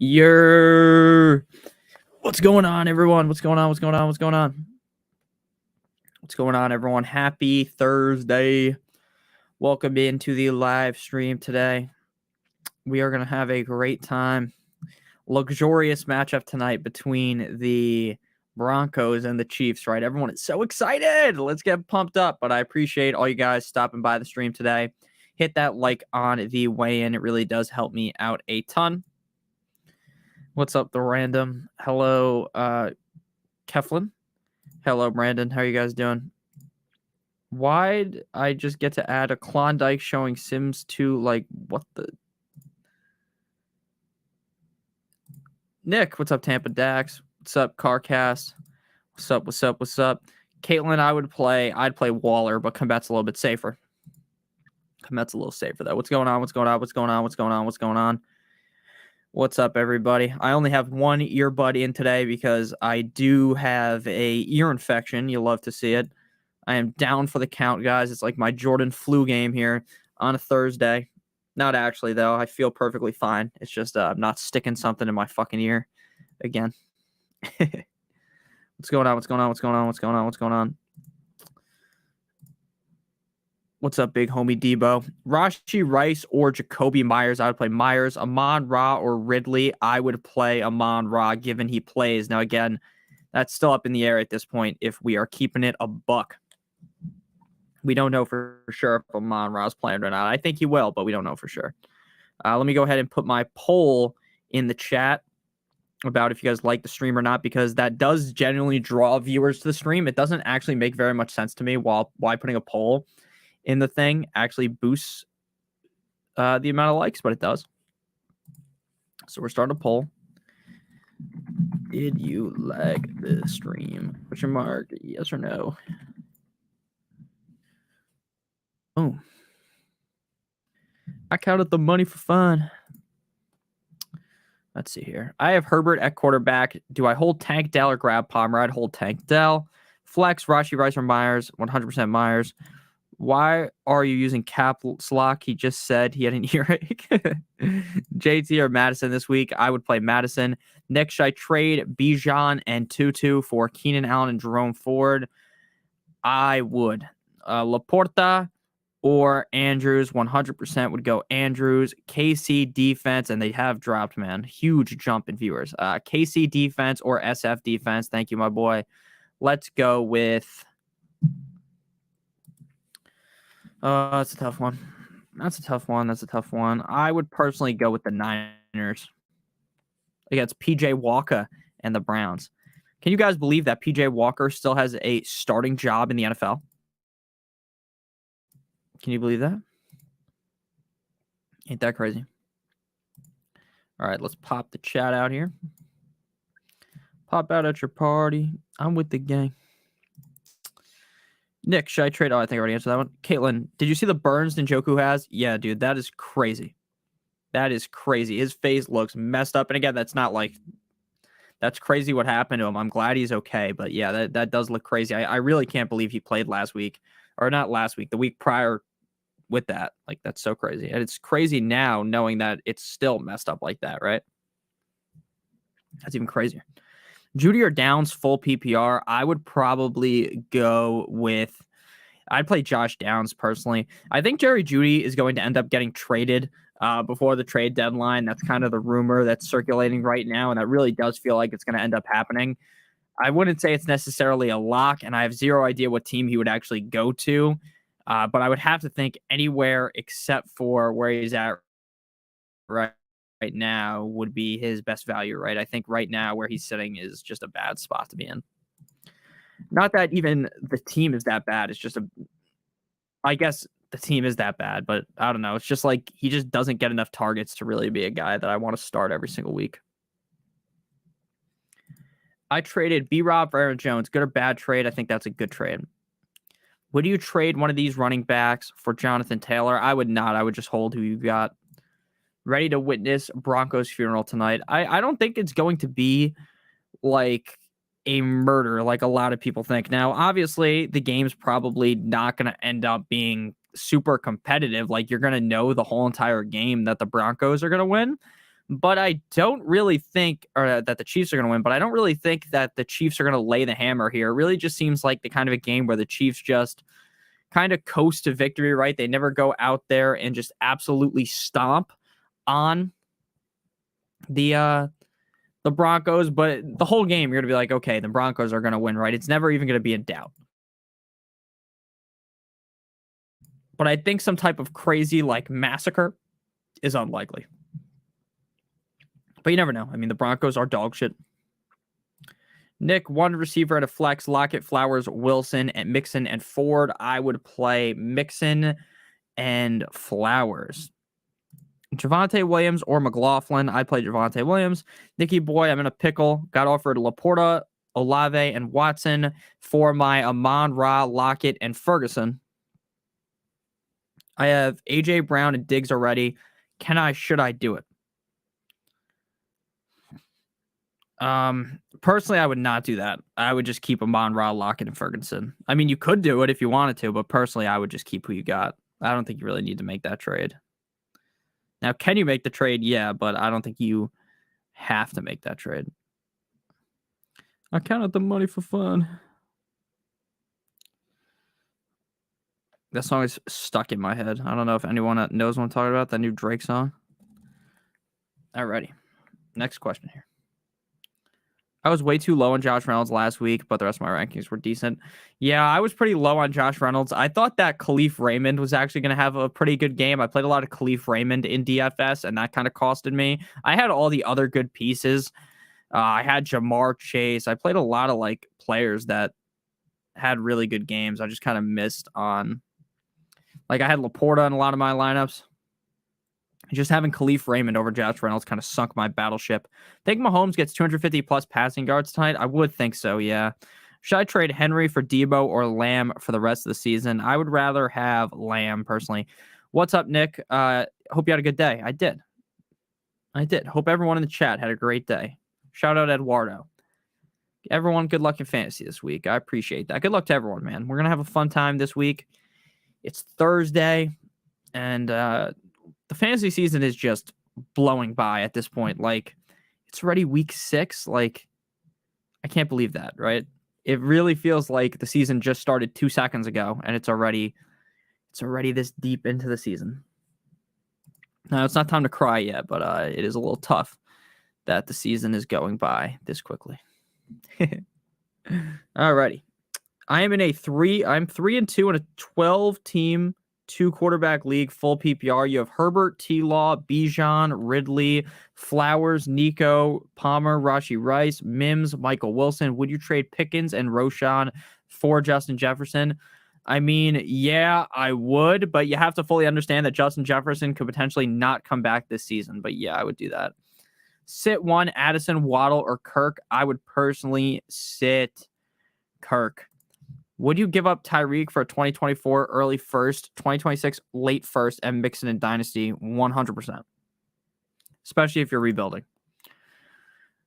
You're what's going on, everyone? What's going on? What's going on? What's going on? What's going on, everyone? Happy Thursday. Welcome into the live stream today. We are going to have a great time. Luxurious matchup tonight between the Broncos and the Chiefs, right? Everyone is so excited. Let's get pumped up. But I appreciate all you guys stopping by the stream today. Hit that like on the way in. It really does help me out a ton. What's up, the random? Hello, Keflin. Hello, Brandon. How are you guys doing? Why'd I just get to add a Klondike showing Sims 2? Like, what the? Nick, what's up, Tampa Dax? What's up, Carcast? What's up, what's up, what's up? Caitlin, I'd play Waller, but Combat's a little bit safer. Combat's a little safer, though. What's going on? What's going on? What's going on? What's going on? What's going on? What's up, everybody? I only have one earbud in today because I do have a ear infection. You'll love to see it. I am down for the count, guys. It's like my Jordan flu game here on a Thursday. Not actually, though. I feel perfectly fine. It's just I'm not sticking something in my fucking ear again. What's going on? What's going on? What's going on? What's going on? What's going on? What's up, big homie Debo? Rashee Rice or Jacoby Myers? I would play Myers. Amon-Ra or Ridley? I would play Amon-Ra, given he plays. Now, again, that's still up in the air at this point if we are keeping it a buck. We don't know for sure if Amon-Ra is playing or not. I think he will, but we don't know for sure. Let me go ahead and put my poll in the chat about if you guys like the stream or not, because that does genuinely draw viewers to the stream. It doesn't actually make very much sense to me why putting a poll in the thing actually boosts the amount of likes, but it does. So we're starting a poll. Did you like the stream? Question mark, yes or no? Oh. I counted the money for fun. Let's see here. I have Herbert at quarterback. Do I hold Tank Dell or grab Palmer? I'd hold Tank Dell. Flex, Rashee Rice or Myers, 100% Myers. Why are you using caps lock? He just said he had an earache. JT or Madison this week? I would play Madison. Next, should I trade Bijan and Tutu for Keenan Allen and Jerome Ford? I would. Laporta or Andrews, 100% would go Andrews. KC defense, and they have dropped, man. Huge jump in viewers. KC defense or SF defense. Thank you, my boy. Let's go with... that's a tough one. That's a tough one. I would personally go with the Niners against PJ Walker and the Browns. Can you guys believe that PJ Walker still has a starting job in the NFL? Can you believe that? Ain't that crazy? All right, let's pop the chat out here. Pop out at your party. I'm with the gang. Nick, should I trade? Oh, I think I already answered that one. Caitlin, did you see the burns Njoku has? Yeah, dude, that is crazy. That is crazy. His face looks messed up. And again, that's crazy what happened to him. I'm glad he's okay. But yeah, that does look crazy. I really can't believe he played last week. Or not last week, the week prior with that. Like, that's so crazy. And it's crazy now knowing that it's still messed up like that, right? That's even crazier. Judy or Downs full PPR, I would probably go with... I'd play Josh Downs personally. I think Jerry Jeudy is going to end up getting traded before the trade deadline. That's kind of the rumor that's circulating right now, and that really does feel like it's going to end up happening. I wouldn't say it's necessarily a lock, and I have zero idea what team he would actually go to, but I would have to think anywhere except for where he's at right now would be his best value, right? I think right now where he's sitting is just a bad spot to be in. Not that even the team is that bad. It's just I guess the team is that bad, but I don't know. It's just like he just doesn't get enough targets to really be a guy that I want to start every single week. I traded B-Rob for Aaron Jones. Good or bad trade? I think that's a good trade. Would you trade one of these running backs for Jonathan Taylor? I would not. I would just hold who you got. Ready to witness Broncos funeral tonight. I don't think it's going to be like a murder like a lot of people think. Now, obviously, the game's probably not going to end up being super competitive. Like, you're going to know the whole entire game that the Broncos are going to win. but I don't really think that the Chiefs are going to win, but I don't really think that the Chiefs are going to lay the hammer here. It really just seems like the kind of a game where the Chiefs just kind of coast to victory, right? They never go out there and just absolutely stomp on the Broncos, but the whole game you're going to be like, okay, the Broncos are going to win, right? It's never even going to be in doubt. But I think some type of crazy like massacre is unlikely. But you never know. I mean, the Broncos are dog shit. Nick, one receiver at a flex, Lockett, Flowers, Wilson, and Mixon and Ford. I would play Mixon and Flowers. Javonte Williams or McLaughlin. I play Javonte Williams. Nicky Boy, I'm in a pickle. Got offered Laporta, Olave, and Watson for my Amon-Ra, Lockett, and Ferguson. I have A.J. Brown and Diggs already. Should I do it? Personally, I would not do that. I would just keep Amon-Ra, Lockett, and Ferguson. I mean, you could do it if you wanted to, but personally, I would just keep who you got. I don't think you really need to make that trade. Now, can you make the trade? Yeah, but I don't think you have to make that trade. I counted the money for fun. That song is stuck in my head. I don't know if anyone knows what I'm talking about, that new Drake song. Alrighty. Next question here. I was way too low on Josh Reynolds last week, but the rest of my rankings were decent. Yeah, I was pretty low on Josh Reynolds. I thought that Khalif Raymond was actually going to have a pretty good game. I played a lot of Khalif Raymond in DFS, and that kind of costed me. I had all the other good pieces. I had Jamar Chase. I played a lot of like players that had really good games. I just kind of missed on. Like I had Laporta in a lot of my lineups. Just having Khalif Raymond over Josh Reynolds kind of sunk my battleship. Think Mahomes gets 250 plus passing yards tonight? I would think so, yeah. Should I trade Henry for Debo or Lamb for the rest of the season? I would rather have Lamb, personally. What's up, Nick? Hope you had a good day. I did. Hope everyone in the chat had a great day. Shout out Eduardo. Everyone, good luck in fantasy this week. I appreciate that. Good luck to everyone, man. We're going to have a fun time this week. It's Thursday, and the fantasy season is just blowing by at this point. Like, it's already week 6. Like, I can't believe that, right? It really feels like the season just started 2 seconds ago, and it's already this deep into the season. Now, it's not time to cry yet, but it is a little tough that the season is going by this quickly. Alrighty. I'm 3-2 in a 12-team 2-quarterback league, full PPR. You have Herbert, T-Law, Bijan, Ridley, Flowers, Nico, Palmer, Rashee Rice, Mims, Michael Wilson. Would you trade Pickens and Roshan for Justin Jefferson? I mean, yeah, I would, but you have to fully understand that Justin Jefferson could potentially not come back this season. But yeah, I would do that. Sit one, Addison, Waddle, or Kirk. I would personally sit Kirk. Would you give up Tyreek for a 2024 early first, 2026 late first, and Mixon in Dynasty? 100%. Especially if you're rebuilding.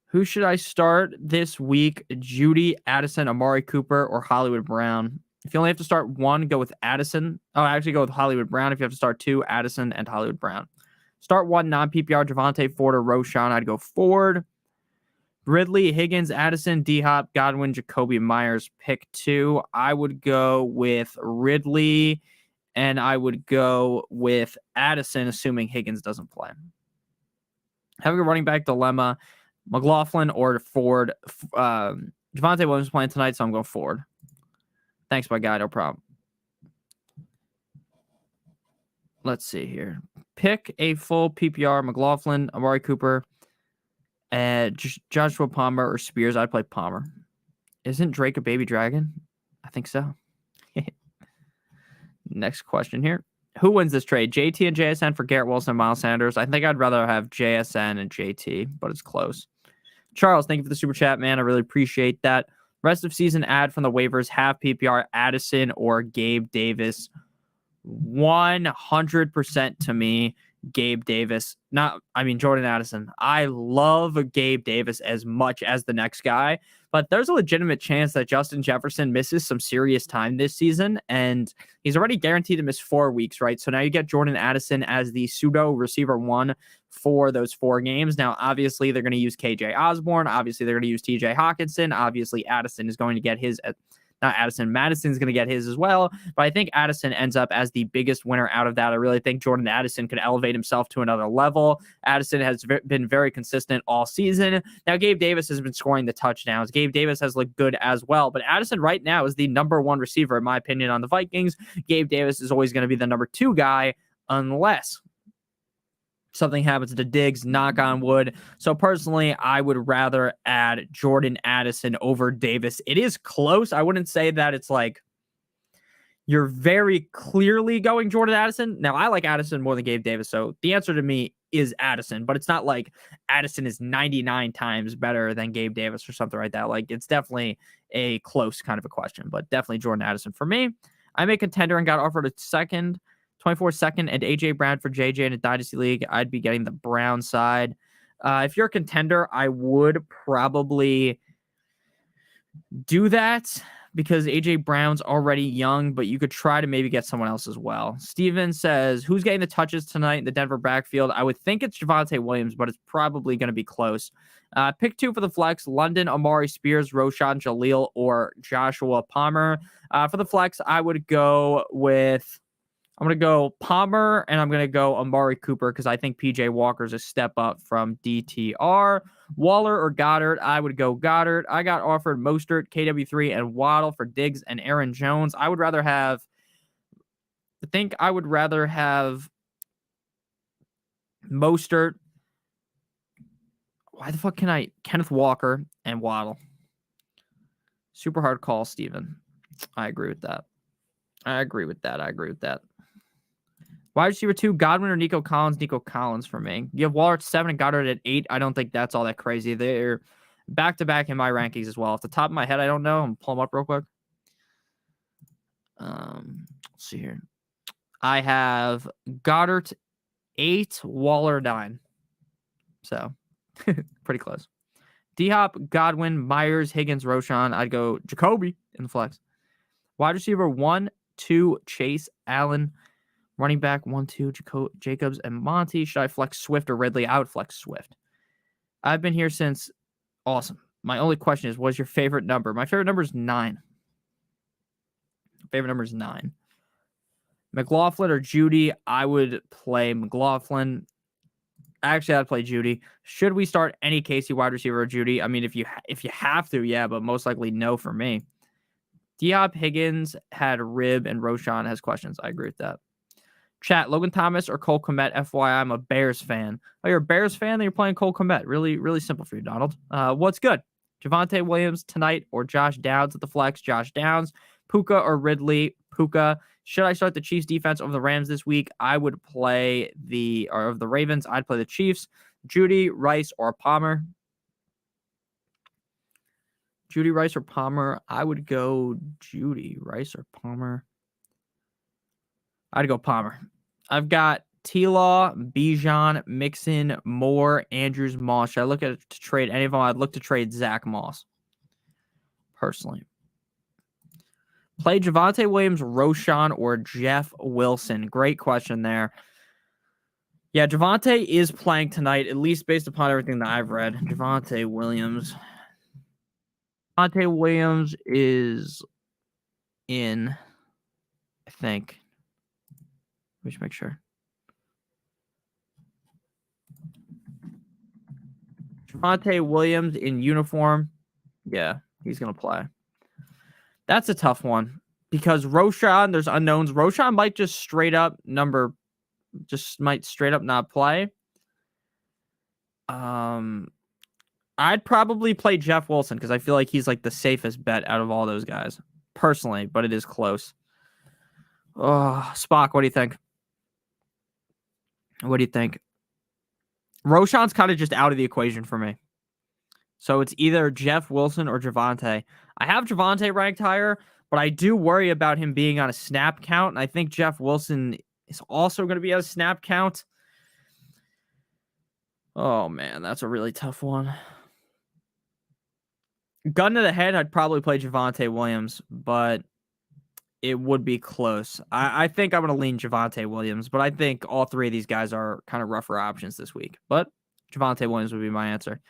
Who should I start this week? Judy, Addison, Amari Cooper, or Hollywood Brown? If you only have to start one, go with Addison. Oh, actually go with Hollywood Brown. If you have to start two, Addison and Hollywood Brown. Start one, non-PPR, Javonte, Ford, or Roshan. I'd go Ford. Ridley, Higgins, Addison, D-Hop, Godwin, Jacoby Myers, pick 2. I would go with Ridley, and I would go with Addison, assuming Higgins doesn't play. Having a running back dilemma, McLaughlin or Ford. Javonte Williams playing tonight, so I'm going Ford. Thanks, my guy. No problem. Let's see here. Pick a full PPR, McLaughlin, Amari Cooper, Joshua Palmer or Spears. I'd play Palmer. Isn't Drake a baby dragon? I think so. Next question here. Who wins this trade? JT and JSN for Garrett Wilson and Miles Sanders. I think I'd rather have JSN and JT, but it's close. Charles, thank you for the super chat, man. I really appreciate that. Rest of season ad from the waivers. Have PPR Addison or Gabe Davis. 100% to me. Gabe Davis. Jordan Addison. I love Gabe Davis as much as the next guy, but there's a legitimate chance that Justin Jefferson misses some serious time this season, and he's already guaranteed to miss 4 weeks, right? So now you get Jordan Addison as the pseudo receiver 1 for those 4 games. Now, obviously, they're going to use KJ Osborne. Obviously, they're going to use TJ Hawkinson. Obviously, Addison is going to get his not Addison. Madison's going to get his as well. But I think Addison ends up as the biggest winner out of that. I really think Jordan Addison could elevate himself to another level. Addison has been very consistent all season. Now, Gabe Davis has been scoring the touchdowns. Gabe Davis has looked good as well. But Addison right now is the number 1 receiver, in my opinion, on the Vikings. Gabe Davis is always going to be the number 2 guy unless something happens to Diggs, knock on wood. So personally, I would rather add Jordan Addison over Davis. It is close. I wouldn't say that it's like you're very clearly going Jordan Addison. Now, I like Addison more than Gabe Davis, so the answer to me is Addison, but it's not like Addison is 99 times better than Gabe Davis or something like that. Like, it's definitely a close kind of a question, but definitely Jordan Addison for me. I'm a contender and got offered a 24 second and AJ Brown for JJ in a Dynasty League. I'd be getting the Brown side. If you're a contender, I would probably do that because AJ Brown's already young, but you could try to maybe get someone else as well. Steven says, who's getting the touches tonight in the Denver backfield? I would think it's Javonte Williams, but it's probably going to be close. Pick 2 for the flex: London, Amari Spears, Roshan Jaleel, or Joshua Palmer. For the flex, I'm going to go Palmer, and I'm going to go Amari Cooper because I think PJ Walker's a step up from DTR. Waller or Goddard, I would go Goddard. I got offered Mostert, KW3, and Waddle for Diggs and Aaron Jones. I would rather have Mostert. Why the fuck can I? Kenneth Walker and Waddle. Super hard call, Steven. I agree with that. Wide receiver 2, Godwin or Nico Collins? Nico Collins for me. You have Waller at 7 and Goddard at 8. I don't think that's all that crazy. They're back-to-back in my rankings as well. Off the top of my head, I don't know. I'm pull them up real quick. Let's see here. I have Goddard 8, Waller 9. So, pretty close. D-Hop, Godwin, Myers, Higgins, Roshan. I'd go Jacoby in the flex. Wide receiver 1, 2, Chase, Allen. Running back 1, 2, Jacobs, and Monty. Should I flex Swift or Ridley? I would flex Swift. I've been here since. Awesome. My only question is, what's your favorite number? My favorite number is 9. McLaughlin or Judy? I would play McLaughlin. Actually, I'd play Judy. Should we start any Casey wide receiver or Judy? I mean, if you have to, yeah, but most likely no for me. Diop, Higgins had Rib, and Roshan has questions. I agree with that. Chat, Logan Thomas or Cole Kmet? FYI, I'm a Bears fan. Oh, you're a Bears fan? Then you're playing Cole Kmet. Really, really simple for you, Donald. What's good? Javonte Williams tonight or Josh Downs at the flex? Josh Downs. Puka or Ridley? Puka. Should I start the Chiefs defense over the Rams this week? I would play the Ravens. I'd play the Chiefs. Judy, Rice, or Palmer? Judy, Rice, or Palmer? I would go Judy, Rice, or Palmer. I'd go Palmer. I've got T-Law, Bijan, Mixon, Moore, Andrews, Moss. Should I look at to trade any of them? I'd look to trade Zach Moss. Personally. Play Javonte Williams, Roshan, or Jeff Wilson. Great question there. Yeah, Javonte is playing tonight, at least based upon everything that I've read. Javonte Williams is in, I think. Let me just make sure. Javonte Williams in uniform. Yeah, he's going to play. That's a tough one because Roshan, there's unknowns. Roshan might just straight up not play. I'd probably play Jeff Wilson because I feel like he's like the safest bet out of all those guys personally, but it is close. Oh, Spock, what do you think? Roshan's kind of just out of the equation for me. So it's either Jeff Wilson or Javonte. I have Javonte ranked higher, but I do worry about him being on a snap count. And I think Jeff Wilson is also going to be on a snap count. Oh, man, that's a really tough one. Gun to the head, I'd probably play Javonte Williams, but it would be close. I think I'm going to lean Javonte Williams, but I think all three of these guys are kind of rougher options this week. But Javonte Williams would be my answer.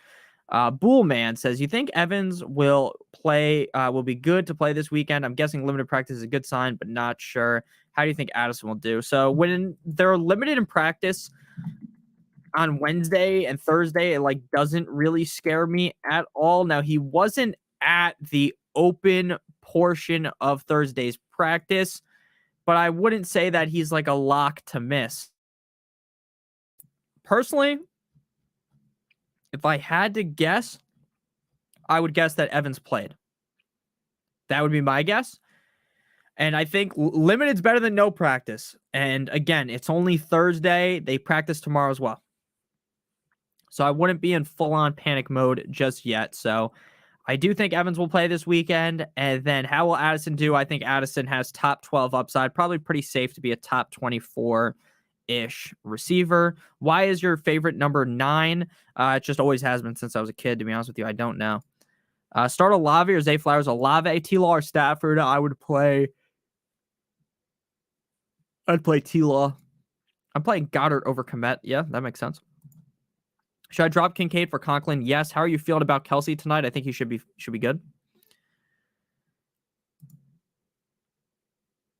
Bullman says, you think Evans will be good to play this weekend? I'm guessing limited practice is a good sign, but not sure. How do you think Addison will do? So when they're limited in practice on Wednesday and Thursday, it doesn't really scare me at all. Now, he wasn't at the open portion of Thursday's practice, but I wouldn't say that he's a lock to miss. Personally, if I had to guess, I would guess that Evans played. That would be my guess. And I think limited's better than no practice. And again, it's only Thursday. They practice tomorrow as well. So I wouldn't be in full-on panic mode just yet. So I do think Evans will play this weekend. And then how will Addison do? I think Addison has top 12 upside. Probably pretty safe to be a top 24-ish receiver. Why is your favorite number 9? It just always has been since I was a kid, to be honest with you. I don't know. Start Olave or Zay Flowers? Olave, T-Law, or Stafford? I'd play T-Law. I'm playing Goddard over Komet. Yeah, that makes sense. Should I drop Kincaid for Conklin? Yes. How are you feeling about Kelsey tonight? I think he should be good.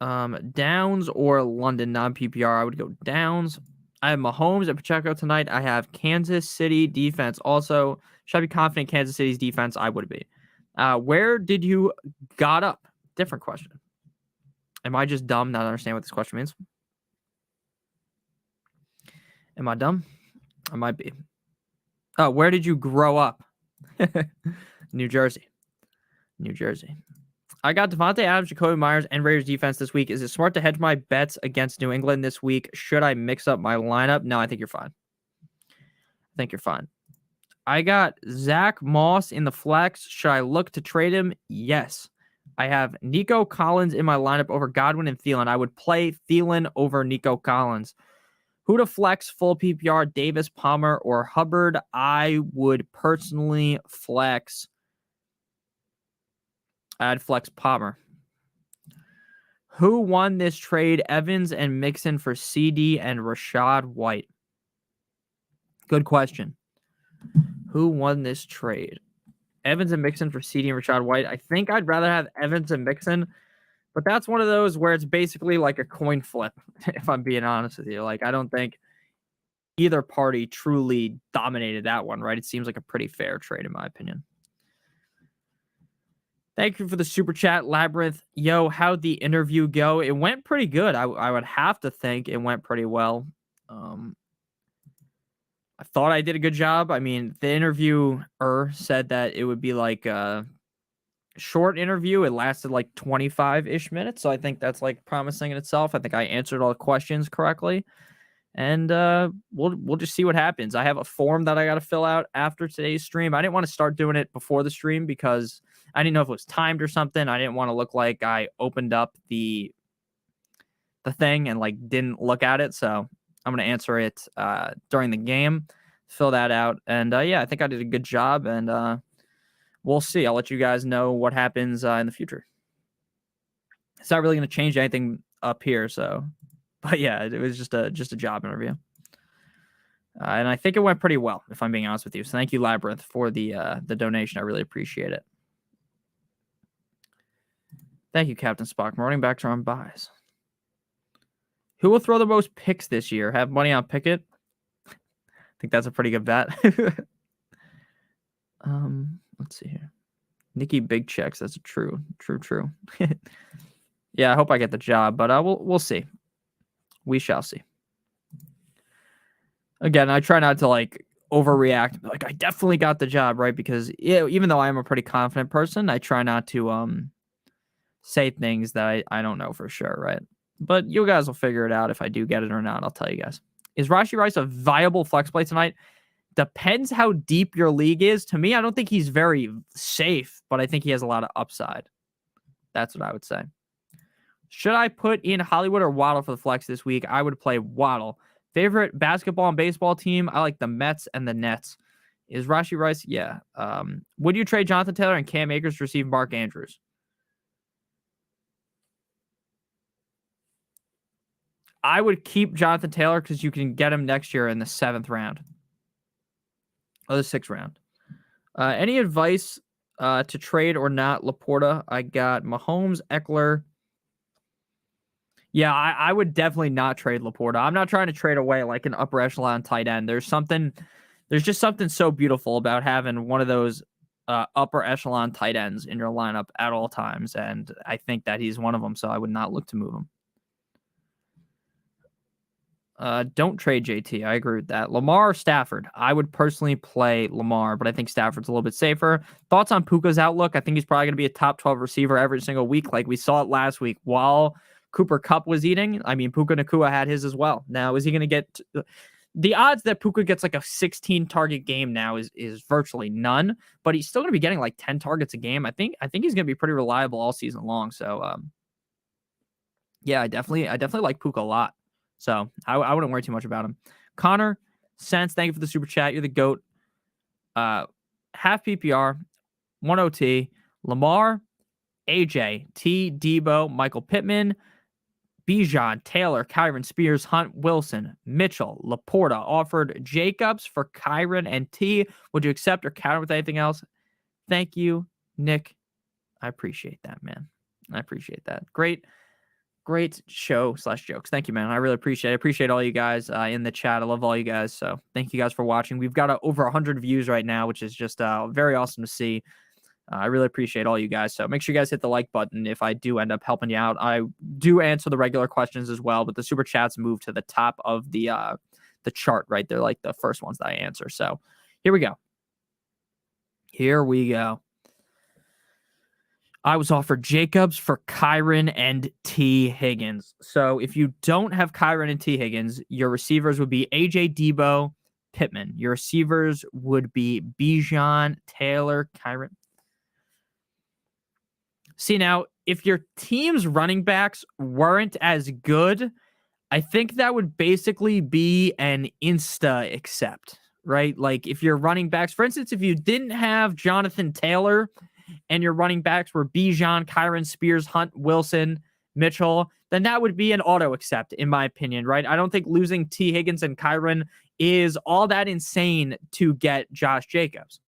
Downs or London non-PPR? I would go Downs. I have Mahomes and Pacheco tonight. I have Kansas City defense also. Should I be confident in Kansas City's defense? I would be. Where did you got up? Different question. Am I just dumb not to understand what this question means? Am I dumb? I might be. Oh, where did you grow up? New Jersey. I got Devontae Adams, Jacoby Myers, and Raiders defense this week. Is it smart to hedge my bets against New England this week? Should I mix up my lineup? No, I think you're fine. I got Zach Moss in the flex. Should I look to trade him? Yes. I have Nico Collins in my lineup over Godwin and Thielen. I would play Thielen over Nico Collins. Who to flex full PPR, Davis, Palmer, or Hubbard? I would personally flex. I'd flex Palmer. Who won this trade? Evans and Mixon for CD and Rashad White. Good question. Who won this trade? Evans and Mixon for CD and Rashad White. I think I'd rather have Evans and Mixon. But that's one of those where it's basically like a coin flip, if I'm being honest with you. I don't think either party truly dominated that one, right? It seems like a pretty fair trade, in my opinion. Thank you for the super chat, Labyrinth. Yo, how'd the interview go? It went pretty good. I would have to think it went pretty well. I thought I did a good job. I mean, the interviewer said that it would be like a short interview. It lasted 25-ish minutes, so I think that's promising in itself. I think I answered all the questions correctly, and we'll just see what happens. I have a form that I got to fill out after today's stream. I didn't want to start doing it before the stream because I didn't know if it was timed or something. I didn't want to look like I opened up the thing and didn't look at it, so I'm going to answer it during the game, fill that out, and yeah, I think I did a good job, and we'll see. I'll let you guys know what happens in the future. It's not really going to change anything up here, so. But yeah, it was just a job interview, and I think it went pretty well, if I'm being honest with you. So thank you, Labyrinth, for the donation. I really appreciate it. Thank you, Captain Spock. Running backs are on buys. Who will throw the most picks this year? Have money on Pickett? I think that's a pretty good bet. Let's see here. Nikki Big Checks. That's true. Yeah, I hope I get the job, but we'll see. We shall see. Again, I try not to overreact. I definitely got the job, right? Because even though I am a pretty confident person, I try not to say things that I don't know for sure, right? But you guys will figure it out if I do get it or not. I'll tell you guys. Is Rashee Rice a viable flex play tonight? Depends how deep your league is. To me, I don't think he's very safe, but I think he has a lot of upside. That's what I would say. Should I put in Hollywood or Waddle for the flex this week? I would play Waddle. Favorite basketball and baseball team? I like the Mets and the Nets. Is Rashee Rice? Yeah. Would you trade Jonathan Taylor and Cam Akers to receive Mark Andrews? I would keep Jonathan Taylor because you can get him next year in the 7th round or the 6th round. Any advice to trade or not Laporta? I got Mahomes, Eckler. Yeah, I would definitely not trade Laporta. I'm not trying to trade away like an upper echelon tight end. There's just something so beautiful about having one of those upper echelon tight ends in your lineup at all times, and I think that he's one of them, so I would not look to move him. Don't trade JT. I agree with that. Lamar or Stafford? I would personally play Lamar, but I think Stafford's a little bit safer. Thoughts on Puka's outlook? I think he's probably going to be a top 12 receiver every single week, like we saw it last week while Cooper Kupp was eating. I mean, Puka Nacua had his as well. Now, is he going to get the odds that Puka gets like a 16 target game now is virtually none, but he's still going to be getting like 10 targets a game. I think he's going to be pretty reliable all season long. So, yeah, I definitely like Puka a lot. So I wouldn't worry too much about him. Connor, Sense, thank you for the super chat. You're the GOAT. Half PPR, 1 OT, Lamar, AJ, T, Debo, Michael Pittman, Bijan, Taylor, Kyron, Spears, Hunt, Wilson, Mitchell, Laporta. Offered Jacobs for Kyron and T. Would you accept or counter with anything else? Thank you, Nick. I appreciate that, man. I appreciate that. Great show/jokes. Thank you, man. I really appreciate it. I appreciate all you guys in the chat. I love all you guys. So thank you guys for watching. We've got over 100 views right now, which is just very awesome to see. I really appreciate all you guys. So make sure you guys hit the like button if I do end up helping you out. I do answer the regular questions as well, but the super chats move to the top of the chart, right? They're like the first ones that I answer. So here we go. I was offered Jacobs for Kyron and T. Higgins. So if you don't have Kyron and T. Higgins, your receivers would be AJ, Debo, Pittman. Your receivers would be Bijan, Taylor, Kyron. See, now, if your team's running backs weren't as good, I think that would basically be an insta accept, right? Like if your running backs, for instance, if you didn't have Jonathan Taylor and your running backs were Bijan, Kyron, Spears, Hunt, Wilson, Mitchell, then that would be an auto accept, in my opinion, right? I don't think losing T. Higgins and Kyron is all that insane to get Josh Jacobs,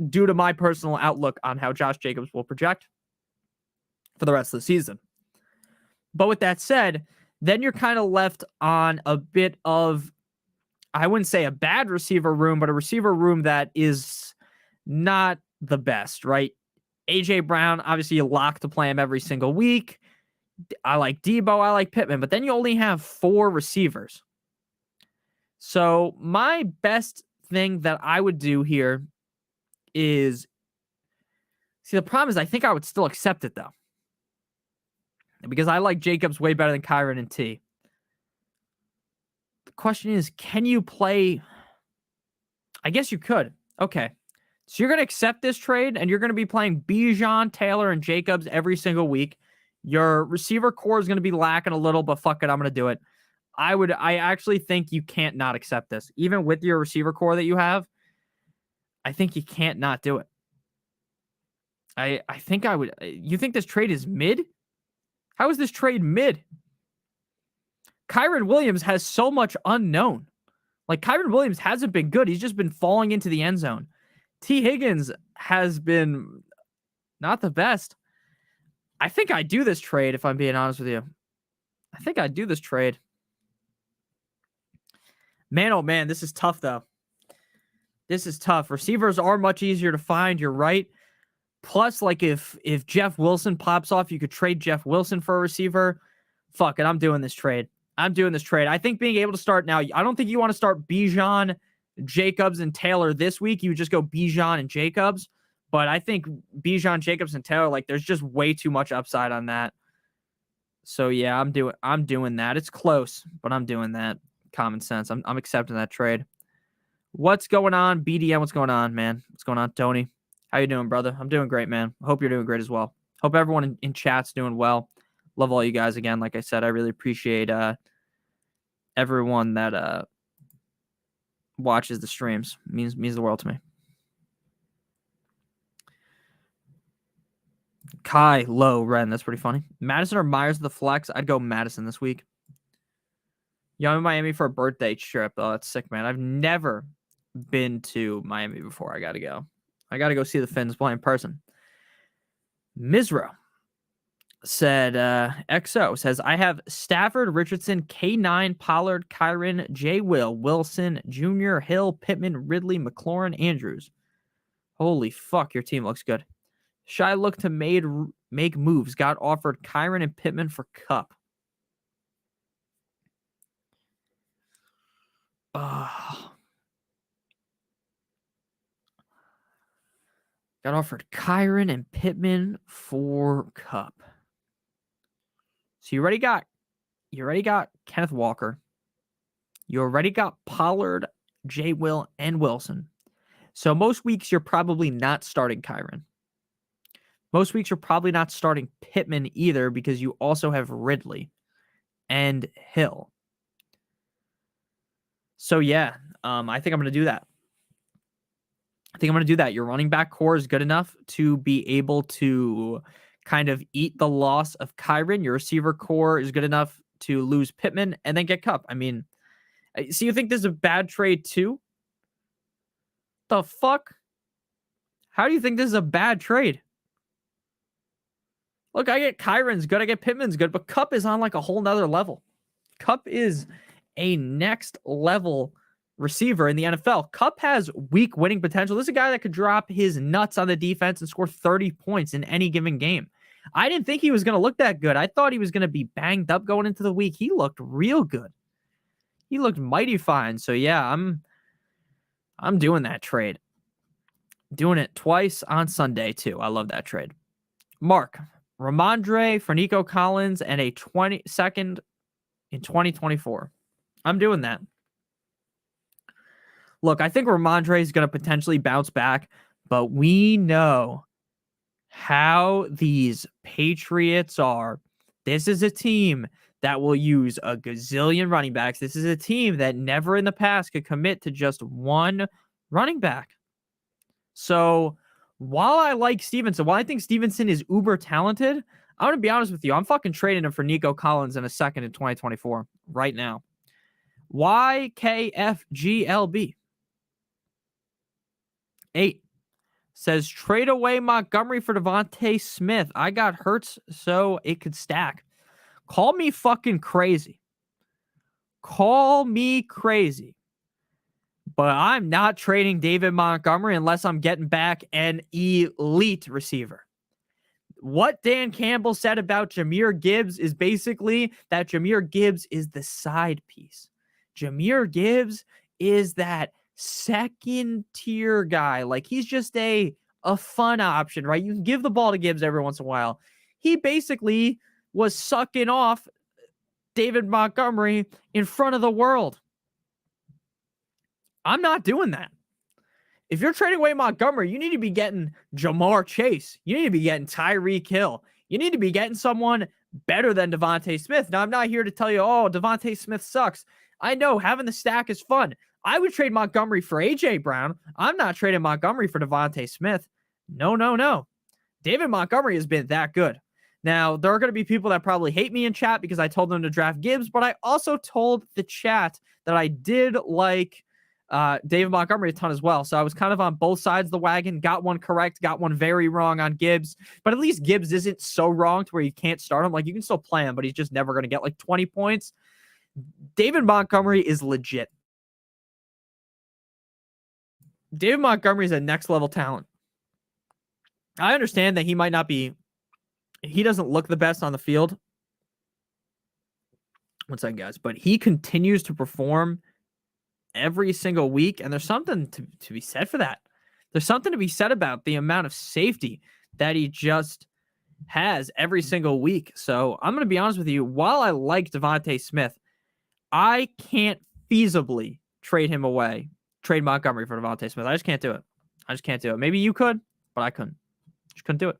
due to my personal outlook on how Josh Jacobs will project for the rest of the season. But with that said, then you're kind of left on a bit of, I wouldn't say a bad receiver room, but a receiver room that is not the best, right? AJ Brown, obviously you lock to play him every single week. I like Debo, I like Pittman, but then you only have 4 receivers. So my best thing that I would do here is, see, the problem is I think I would still accept it though, because I like Jacobs way better than Kyron and T. The question is, can you play? I guess you could. Okay. So you're going to accept this trade, and you're going to be playing Bijan, Taylor, and Jacobs every single week. Your receiver core is going to be lacking a little, but fuck it, I'm going to do it. I actually think you can't not accept this. Even with your receiver core that you have, I think you can't not do it. I think I would. You think this trade is mid? How is this trade mid? Kyron Williams has so much unknown. Like, Kyron Williams hasn't been good. He's just been falling into the end zone. T. Higgins has been not the best. I think I do this trade, if I'm being honest with you. I think I do this trade. Man, oh man, this is tough, though. This is tough. Receivers are much easier to find. You're right. Plus, like, if Jeff Wilson pops off, you could trade Jeff Wilson for a receiver. Fuck it, I'm doing this trade. I think being able to start now, I don't think you want to start Bijan, Jacobs, and Taylor this week. You just go Bijan and Jacobs. But I think Bijan, Jacobs, and Taylor, like, there's just way too much upside on that. So yeah, I'm doing that. It's close, but I'm doing that. Common sense. I'm accepting that trade. What's going on, BDM? What's going on, man? What's going on, Tony? How you doing, brother? I'm doing great, man. Hope you're doing great as well. Hope everyone in chat's doing well. Love all you guys again. Like I said, I really appreciate everyone that watches the streams. Means the world to me. Kai, low, Ren. That's pretty funny. Madison or Myers the flex? I'd go Madison this week. Yeah, I'm in Miami for a birthday trip. Oh, that's sick, man. I've never been to Miami before. I got to go. I got to go see the Finns play in person. Mizra said, XO says, I have Stafford, Richardson, K9, Pollard, Kyron, J. Will, Wilson, Jr., Hill, Pittman, Ridley, McLaurin, Andrews. Holy fuck, your team looks good. Shy looked to make moves. Got offered Kyron and Pittman for Cup. Got offered Kyron and Pittman for Cup. So you already got Kenneth Walker. You already got Pollard, J. Will, and Wilson. So most weeks you're probably not starting Kyron. Most weeks you're probably not starting Pittman either because you also have Ridley and Hill. So yeah, I think I'm going to do that. Your running back core is good enough to be able to kind of eat the loss of Kyron. Your receiver core is good enough to lose Pittman and then get Cup. I mean, so you think this is a bad trade too? The fuck? How do you think this is a bad trade? Look, I get Kyron's good, I get Pittman's good, but Cup is on like a whole nother level. Cup is a next level receiver in the NFL. Cup has weak winning potential. This is a guy that could drop his nuts on the defense and score 30 points in any given game. I didn't think he was going to look that good. I thought he was going to be banged up going into the week. He looked real good. He looked mighty fine. So yeah, I'm doing that trade. Doing it twice on Sunday too. I love that trade. Mark, Ramondre for Nico Collins and a 22nd in 2024. I'm doing that. Look, I think Ramondre is going to potentially bounce back, but we know how these Patriots are. This is a team that will use a gazillion running backs. This is a team that never in the past could commit to just one running back. So while I like Stevenson, while I think Stevenson is uber talented, I'm going to be honest with you. I'm fucking trading him for Nico Collins in a second in 2024 right now. YKFGLB 8 says, trade away Montgomery for Devontae Smith. I got Hurts so it could stack. Call me fucking crazy. Call me crazy. But I'm not trading David Montgomery unless I'm getting back an elite receiver. What Dan Campbell said about Jahmyr Gibbs is basically that Jahmyr Gibbs is the side piece. Jahmyr Gibbs is that second tier guy. Like, he's just a fun option, right? You can give the ball to Gibbs every once in a while. He basically was sucking off David Montgomery in front of the world. I'm not doing that. If you're trading away Montgomery, you need to be getting Jamar Chase. You need to be getting Tyreek Hill. You need to be getting someone better than Devontae Smith. Now, I'm not here to tell you, oh, Devontae Smith sucks. I know having the stack is fun. I would trade Montgomery for A.J. Brown. I'm not trading Montgomery for Devontae Smith. No. David Montgomery has been that good. Now, there are going to be people that probably hate me in chat because I told them to draft Gibbs, but I also told the chat that I did like David Montgomery a ton as well. So I was kind of on both sides of the wagon, got one correct, got one very wrong on Gibbs, but at least Gibbs isn't so wrong to where you can't start him. Like, you can still play him, but he's just never going to get like 20 points. David Montgomery is legit. David Montgomery is a next level talent. I understand that he might not be, he doesn't look the best on the field. One second, guys, but he continues to perform every single week, and there's something to be said for that. There's something to be said about the amount of safety that he just has every single week. So I'm going to be honest with you. While I like Devontae Smith, I can't feasibly trade Montgomery for Devontae Smith. I just can't do it. Maybe you could, but I couldn't. Just couldn't do it.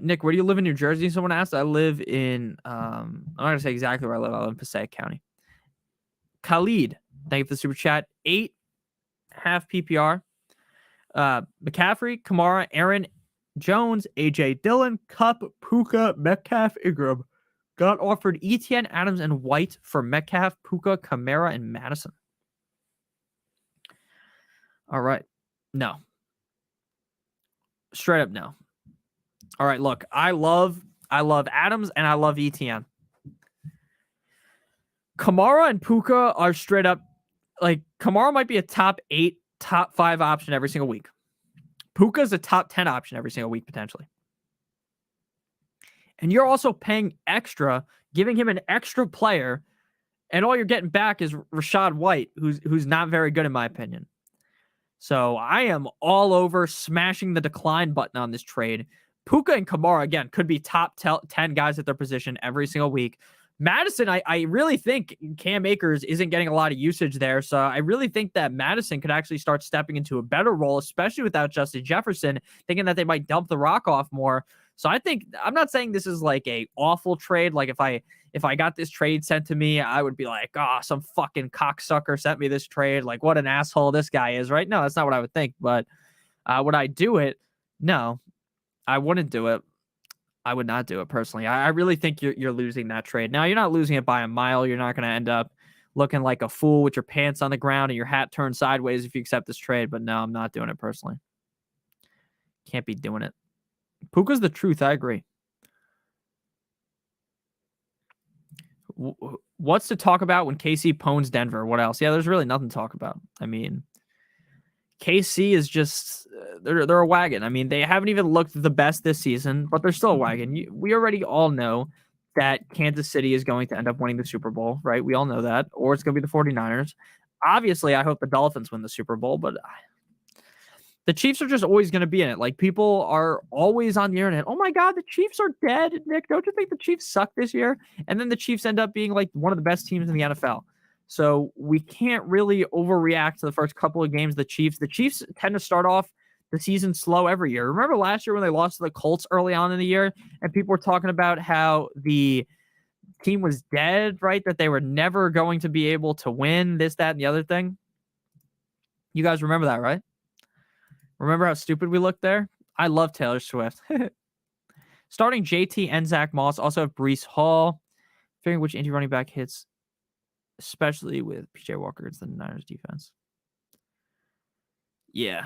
Nick, where do you live in New Jersey? Someone asked. I live in, I'm not going to say exactly where I live. I live in Passaic County. Khalid, thank you for the super chat. 8 half PPR. McCaffrey, Kamara, Aaron Jones, AJ Dillon, Cup, Puka, Metcalf, Ingram. Got offered Etienne, Adams, and White for Metcalf, Puka, Kamara, and Madison. All right. No. Straight up no. All right, look, I love Adams and I love Etienne. Kamara and Puka are straight up, like, Kamara might be a top 8, top 5 option every single week. Puka's a top 10 option every single week, potentially. And you're also paying extra, giving him an extra player, and all you're getting back is Rachaad White, who's not very good in my opinion. So I am all over smashing the decline button on this trade. Puka and Kamara, again, could be top 10 guys at their position every single week. Madison, I really think Cam Akers isn't getting a lot of usage there. So I really think that Madison could actually start stepping into a better role, especially without Justin Jefferson, thinking that they might dump the rock off more. So I think, I'm not saying this is like a awful trade. Like if I got this trade sent to me, I would be like, oh, some fucking cocksucker sent me this trade. Like what an asshole this guy is, right? No, that's not what I would think. But would I do it? No, I wouldn't do it. I would not do it personally. I really think you're losing that trade. Now, you're not losing it by a mile. You're not going to end up looking like a fool with your pants on the ground and your hat turned sideways if you accept this trade. But no, I'm not doing it personally. Can't be doing it. Puka's the truth. I agree. What's to talk about when KC pwns Denver? What else? Yeah, there's really nothing to talk about. I mean, KC is just, they're a wagon. I mean, they haven't even looked the best this season, but they're still a wagon. We already all know that Kansas City is going to end up winning the Super Bowl, right? We all know that. Or it's going to be the 49ers. Obviously, I hope the Dolphins win the Super Bowl, but the Chiefs are just always going to be in it. Like, people are always on the internet. Oh my God, the Chiefs are dead. Nick, don't you think the Chiefs suck this year? And then the Chiefs end up being like one of the best teams in the NFL. So we can't really overreact to the first couple of games of the Chiefs. The Chiefs tend to start off the season slow every year. Remember last year when they lost to the Colts early on in the year and people were talking about how the team was dead, right? That they were never going to be able to win this, that, and the other thing. You guys remember that, right? Remember how stupid we looked there? I love Taylor Swift. Starting JT and Zach Moss. Also have Breece Hall. Figuring which indie running back hits, especially with PJ Walker against the Niners defense. Yeah.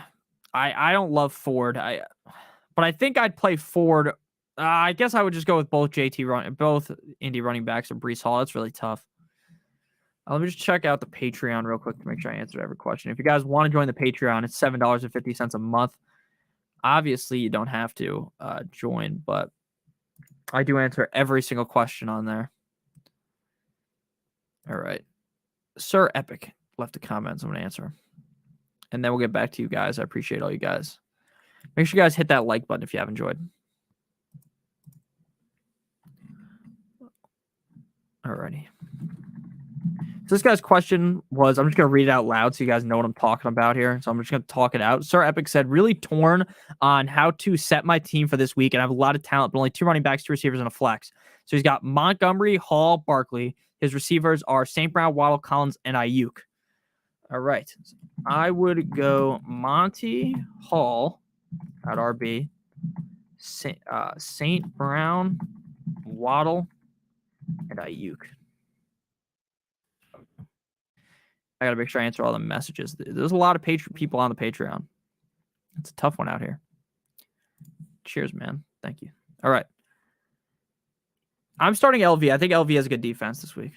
I don't love Ford. But I think I'd play Ford. I guess I would just go with both both indie running backs and Breece Hall. It's really tough. Let me just check out the Patreon real quick to make sure I answered every question. If you guys want to join the Patreon, it's $7.50 a month. Obviously, you don't have to join, but I do answer every single question on there. All right. Sir Epic left a comment, so I'm going to answer. And then we'll get back to you guys. I appreciate all you guys. Make sure you guys hit that like button if you have enjoyed. Alrighty. So this guy's question was, I'm just going to read it out loud so you guys know what I'm talking about here. So I'm just going to talk it out. Sir Epic said, really torn on how to set my team for this week. And I have a lot of talent, but only 2 running backs, 2 receivers, and a flex. So he's got Montgomery, Hall, Barkley. His receivers are St. Brown, Waddle, Collins, and Ayuk. All right. I would go Monty, Hall at RB, St. Brown, Waddle, and Ayuk. I got to make sure I answer all the messages. There's a lot of people on the Patreon. It's a tough one out here. Cheers, man. Thank you. All right. I'm starting LV. I think LV has a good defense this week.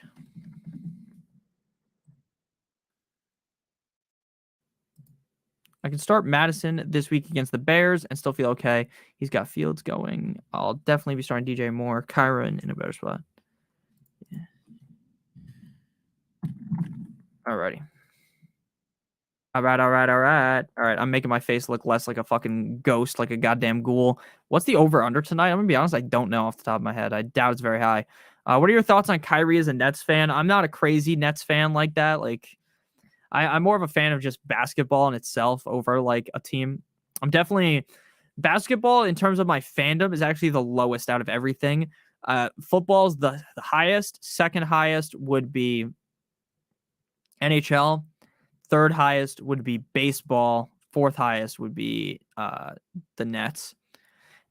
I can start Madison this week against the Bears and still feel okay. He's got Fields going. I'll definitely be starting DJ Moore, Kyron in a better spot. Yeah. Alrighty. All right. All right. I'm making my face look less like a fucking ghost, like a goddamn ghoul. What's the over-under tonight? I'm going to be honest, I don't know off the top of my head. I doubt it's very high. What are your thoughts on Kyrie as a Nets fan? I'm not a crazy Nets fan like that. Like, I'm more of a fan of just basketball in itself over like a team. I'm definitely basketball in terms of my fandom is actually the lowest out of everything. Football's the highest. Second highest would be NHL, third highest would be baseball. Fourth highest would be the Nets.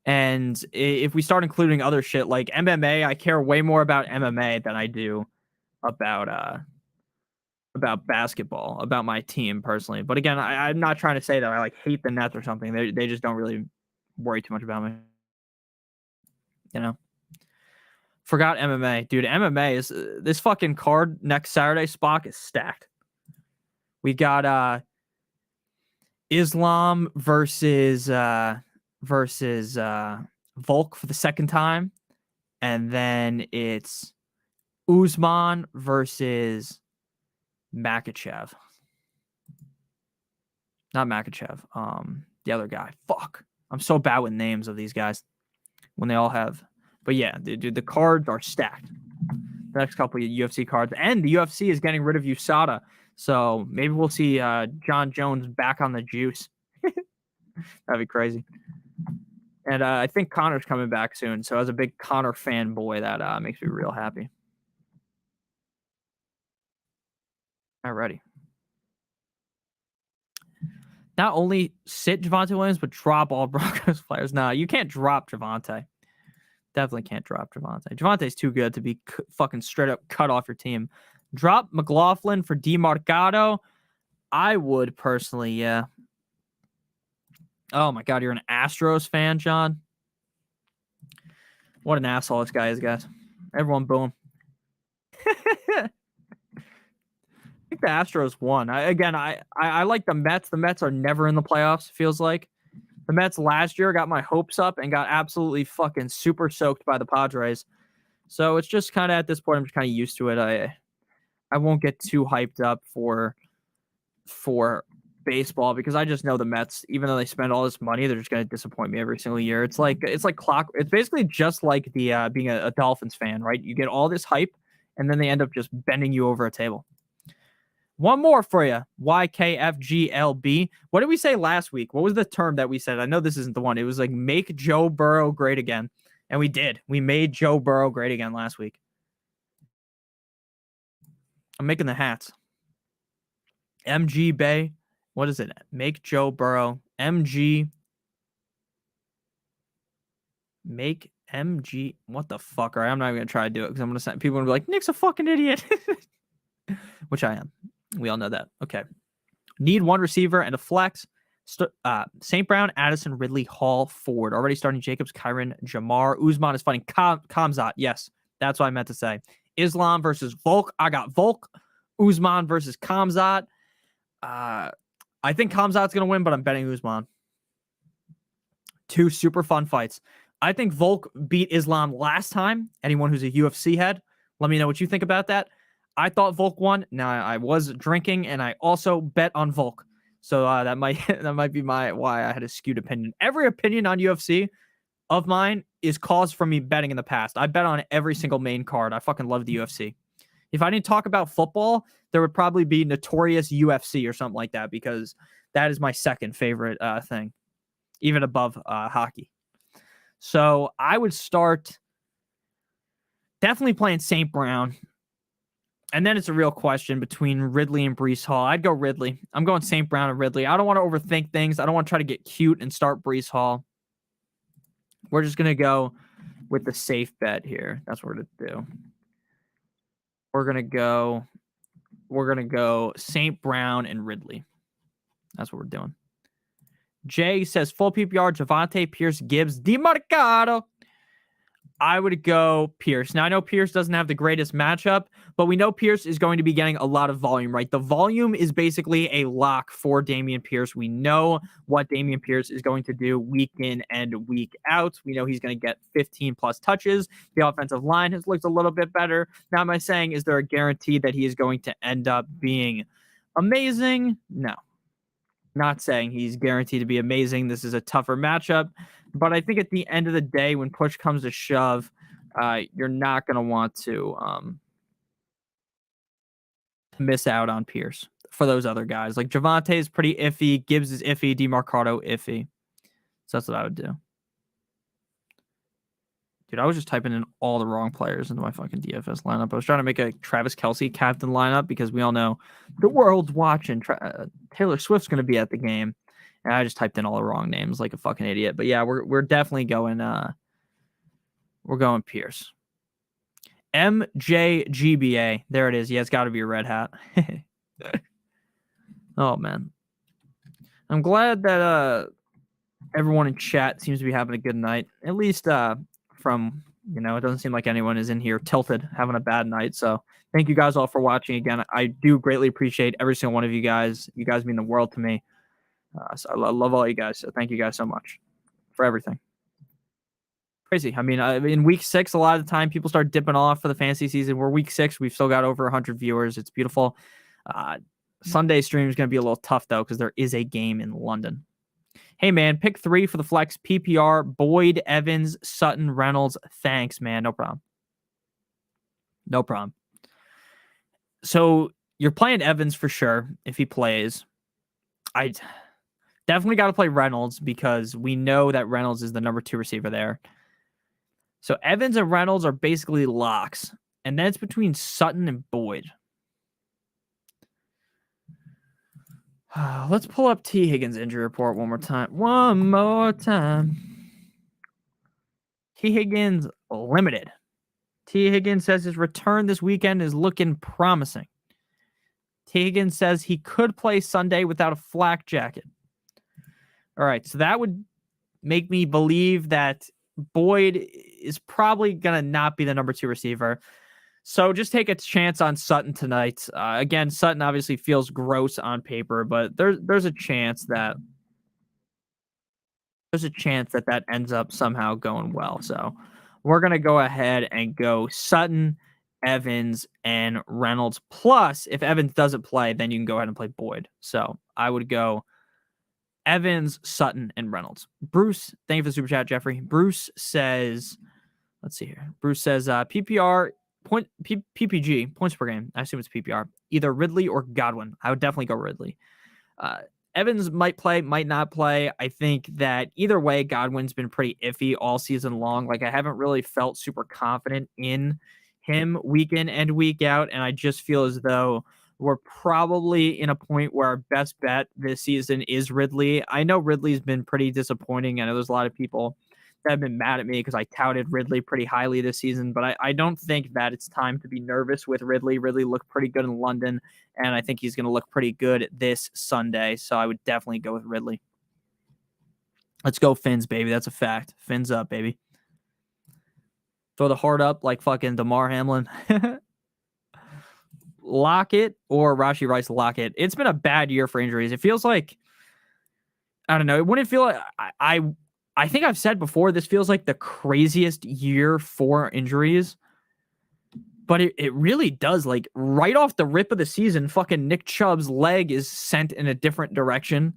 And if we start including other shit like MMA, I care way more about MMA than I do about basketball, about my team personally. But again, I'm not trying to say that I like hate the Nets or something. They just don't really worry too much about me. You know? Forgot MMA. Dude, MMA is this fucking card next Saturday. Spock is stacked. We got Islam versus Volk for the second time. And then it's Usman versus Makachev. Not Makachev. The other guy. Fuck. I'm so bad with names of these guys when they all have. But yeah, dude, the cards are stacked. The next couple of UFC cards. And the UFC is getting rid of USADA. So maybe we'll see John Jones back on the juice. That'd be crazy. And I think Connor's coming back soon. So as a big Connor fanboy, that makes me real happy. Alrighty. Not only sit Javonte Williams, but drop all Broncos players. Nah, you can't drop Javonte. Definitely can't drop Javonte. Javonte's too good to be fucking straight up cut off your team. Drop McLaughlin for DeMarcado. I would personally, yeah. Oh my God, you're an Astros fan, John? What an asshole this guy is, guys. Everyone boo him. I think the Astros won. I like the Mets. The Mets are never in the playoffs, feels like. The Mets last year got my hopes up and got absolutely fucking super soaked by the Padres. So it's just kind of at this point, I'm just kind of used to it. I won't get too hyped up for baseball because I just know the Mets, even though they spend all this money, they're just going to disappoint me every single year. It's like clock. It's basically just like the being a Dolphins fan, right? You get all this hype and then they end up just bending you over a table. One more for you. YKFGLB. What did we say last week? What was the term that we said? I know this isn't the one. It was like make Joe Burrow great again. And we did. We made Joe Burrow great again last week. I'm making the hats. MG Bay. What is it? Make Joe Burrow. MG. Make MG. What the fuck? All right, I'm not even going to try to do it because I'm going to send people and be like, Nick's a fucking idiot. Which I am. We all know that. Okay. Need one receiver and a flex. St. Brown, Addison, Ridley, Hall, Ford. Already starting Jacobs, Kyron, Jamar. Uzman is fighting Kamzat. Yes, that's what I meant to say. Islam versus Volk. I got Volk. Uzman versus Kamzat. I think Kamzat's going to win, but I'm betting Uzman. Two super fun fights. I think Volk beat Islam last time. Anyone who's a UFC head, let me know what you think about that. I thought Volk won. Now I was drinking, and I also bet on Volk. So that might be why I had a skewed opinion. Every opinion on UFC of mine is caused from me betting in the past. I bet on every single main card. I fucking love the UFC. If I didn't talk about football, there would probably be Notorious UFC or something like that because that is my second favorite thing, even above hockey. So I would start definitely playing St. Brown. And then it's a real question between Ridley and Breece Hall. I'd go Ridley. I'm going St. Brown and Ridley. I don't want to overthink things. I don't want to try to get cute and start Breece Hall. We're just going to go with the safe bet here. That's what we're going to do. We're going to go St. Brown and Ridley. That's what we're doing. Jay says full PPR, Javonte, Pierce, Gibbs, DeMarcado. I would go Pierce. Now, I know Pierce doesn't have the greatest matchup, but we know Pierce is going to be getting a lot of volume, right? The volume is basically a lock for Dameon Pierce. We know what Dameon Pierce is going to do week in and week out. We know he's going to get 15-plus touches. The offensive line has looked a little bit better. Now, am I saying, is there a guarantee that he is going to end up being amazing? No. Not saying he's guaranteed to be amazing. This is a tougher matchup. But I think at the end of the day, when push comes to shove, you're not going to want to miss out on Pierce for those other guys. Like Javonte is pretty iffy. Gibbs is iffy. DeMarcado iffy. So that's what I would do. Dude, I was just typing in all the wrong players into my fucking DFS lineup. I was trying to make a Travis Kelce captain lineup because we all know the world's watching. Taylor Swift's going to be at the game. And I just typed in all the wrong names like a fucking idiot. But yeah, we're definitely going we're going Pierce. MJGBA. There it is. Yeah, it's got to be a red hat. Oh man. I'm glad that everyone in chat seems to be having a good night. At least from, it doesn't seem like anyone is in here tilted, having a bad night. So thank you guys all for watching again. I do greatly appreciate every single one of you guys. You guys mean the world to me. So I love all you guys. So thank you guys so much for everything. Crazy. I mean, in week 6, a lot of the time people start dipping off for the fantasy season. We're week 6. We've still got over 100 viewers. It's beautiful. Sunday stream is going to be a little tough, though, because there is a game in London. Hey, man, pick 3 for the flex PPR. Boyd, Evans, Sutton, Reynolds. Thanks, man. No problem. No problem. So you're playing Evans for sure if he plays. I definitely got to play Reynolds because we know that Reynolds is the number 2 receiver there. So Evans and Reynolds are basically locks. And then it's between Sutton and Boyd. Let's pull up T. Higgins' injury report one more time. One more time. T. Higgins limited. T. Higgins says his return this weekend is looking promising. T. Higgins says he could play Sunday without a flak jacket. All right, so that would make me believe that Boyd is probably going to not be the number 2 receiver. So just take a chance on Sutton tonight. Again, Sutton obviously feels gross on paper, but there's a chance that that ends up somehow going well. So we're going to go ahead and go Sutton, Evans, and Reynolds. Plus, if Evans doesn't play, then you can go ahead and play Boyd. So I would go Evans, Sutton, and Reynolds. Bruce, thank you for the super chat, Jeffrey. Bruce says, let's see here. Bruce says PPR, PPG, points per game. I assume it's PPR. Either Ridley or Godwin. I would definitely go Ridley. Evans might play, might not play. I think that either way, Godwin's been pretty iffy all season long. Like, I haven't really felt super confident in him week in and week out, and I just feel as though we're probably in a point where our best bet this season is Ridley. I know Ridley's been pretty disappointing. I know there's a lot of people that have been mad at me because I touted Ridley pretty highly this season, but I don't think that it's time to be nervous with Ridley. Ridley looked pretty good in London, and I think he's going to look pretty good this Sunday, so I would definitely go with Ridley. Let's go Fins, baby. That's a fact. Fins up, baby. Throw the heart up like fucking DeMar Hamlin. Lockett or Rashee Rice Lockett. It's been a bad year for injuries. It feels like, I don't know, it wouldn't feel like, I think I've said before, this feels like the craziest year for injuries, but it really does. Like, right off the rip of the season, fucking Nick Chubb's leg is sent in a different direction.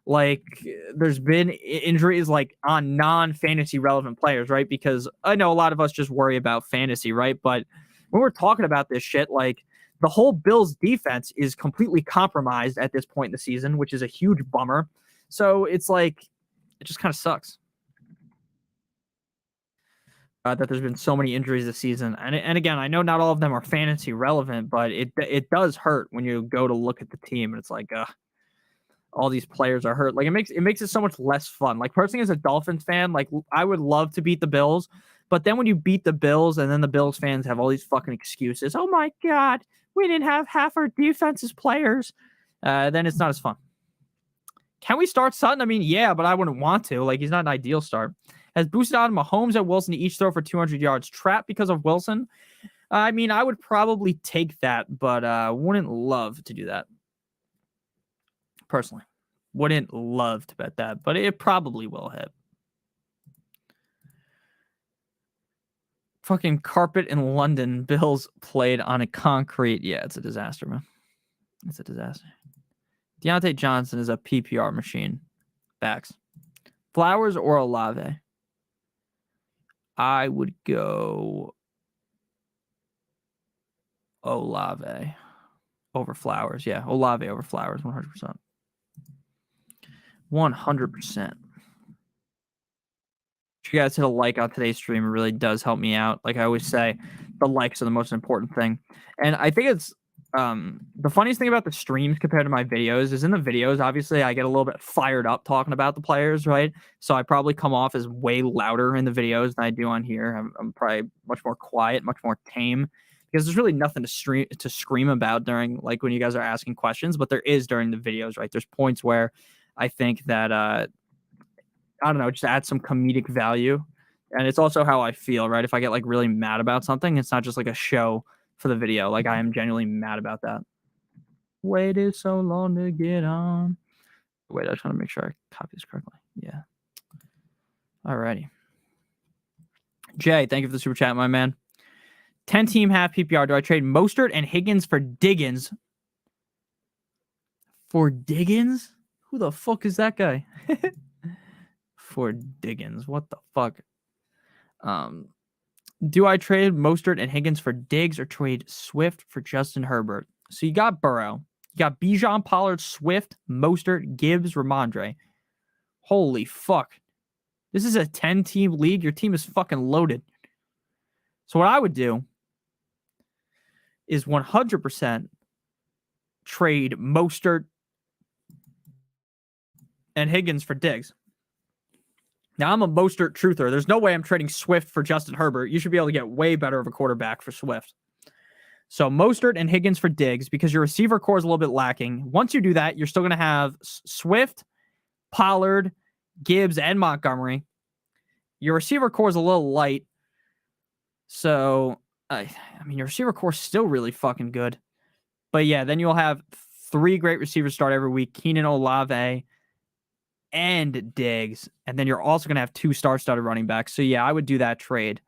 Like, there's been injuries like on non-fantasy relevant players, right? Because I know a lot of us just worry about fantasy, right? But when we're talking about this shit, like, the whole Bills defense is completely compromised at this point in the season, which is a huge bummer. So it's like, it just kind of sucks. That there's been so many injuries this season. And again, I know not all of them are fantasy relevant, but it does hurt when you go to look at the team and it's like, all these players are hurt. Like, it makes it so much less fun. Like, personally, as a Dolphins fan, like, I would love to beat the Bills, but then when you beat the Bills and then the Bills fans have all these fucking excuses, oh my God, we didn't have half our defense's players, then it's not as fun. Can we start Sutton? I mean, yeah, but I wouldn't want to. Like, he's not an ideal start. Has boosted out Mahomes and Wilson to each throw for 200 yards. Trapped because of Wilson. I mean, I would probably take that, but wouldn't love to do that. Personally. Wouldn't love to bet that, but it probably will hit. Fucking carpet in London. Bills played on a concrete. Yeah, it's a disaster, man. It's a disaster. Deontay Johnson is a PPR machine. Backs. Flowers or Olave? I would go Olave over Flowers. Yeah, Olave over Flowers, 100%. 100%. sure you guys hit a like on today's stream. It really does help me out. Like I always say, the likes are the most important thing. And I think it's the funniest thing about the streams compared to my videos is in the videos, obviously, I get a little bit fired up talking about the players, right? So I probably come off as way louder in the videos than I do on here. I'm probably much more quiet, much more tame, because there's really nothing to scream about during, like, when you guys are asking questions, but there is during the videos, right? There's points where I think that, I don't know, just add some comedic value. And it's also how I feel, right? If I get like really mad about something, it's not just like a show for the video. Like I am genuinely mad about that. Waited so long to get on. Wait, I just want to make sure I copy this correctly. Yeah. Alrighty. Jay, thank you for the super chat, my man. 10-team half PPR. Do I trade Mostert and Higgins for Diggins? For Diggins? Who the fuck is that guy? For Diggins. What the fuck? Do I trade Mostert and Higgins for Diggs or trade Swift for Justin Herbert? So you got Burrow. You got Bijan, Pollard, Swift, Mostert, Gibbs, Ramondre. Holy fuck. This is a 10-team league. Your team is fucking loaded. So what I would do is 100% trade Mostert and Higgins for Diggs. Now, I'm a Mostert truther. There's no way I'm trading Swift for Justin Herbert. You should be able to get way better of a quarterback for Swift. So Mostert and Higgins for Diggs, because your receiver core is a little bit lacking. Once you do that, you're still going to have Swift, Pollard, Gibbs, and Montgomery. Your receiver core is a little light. So, I mean, your receiver core is still really fucking good. But yeah, then you'll have 3 great receivers start every week. Keenan, Olave, and Diggs, and then you're also going to have 2 star-studded running backs. So yeah, I would do that trade.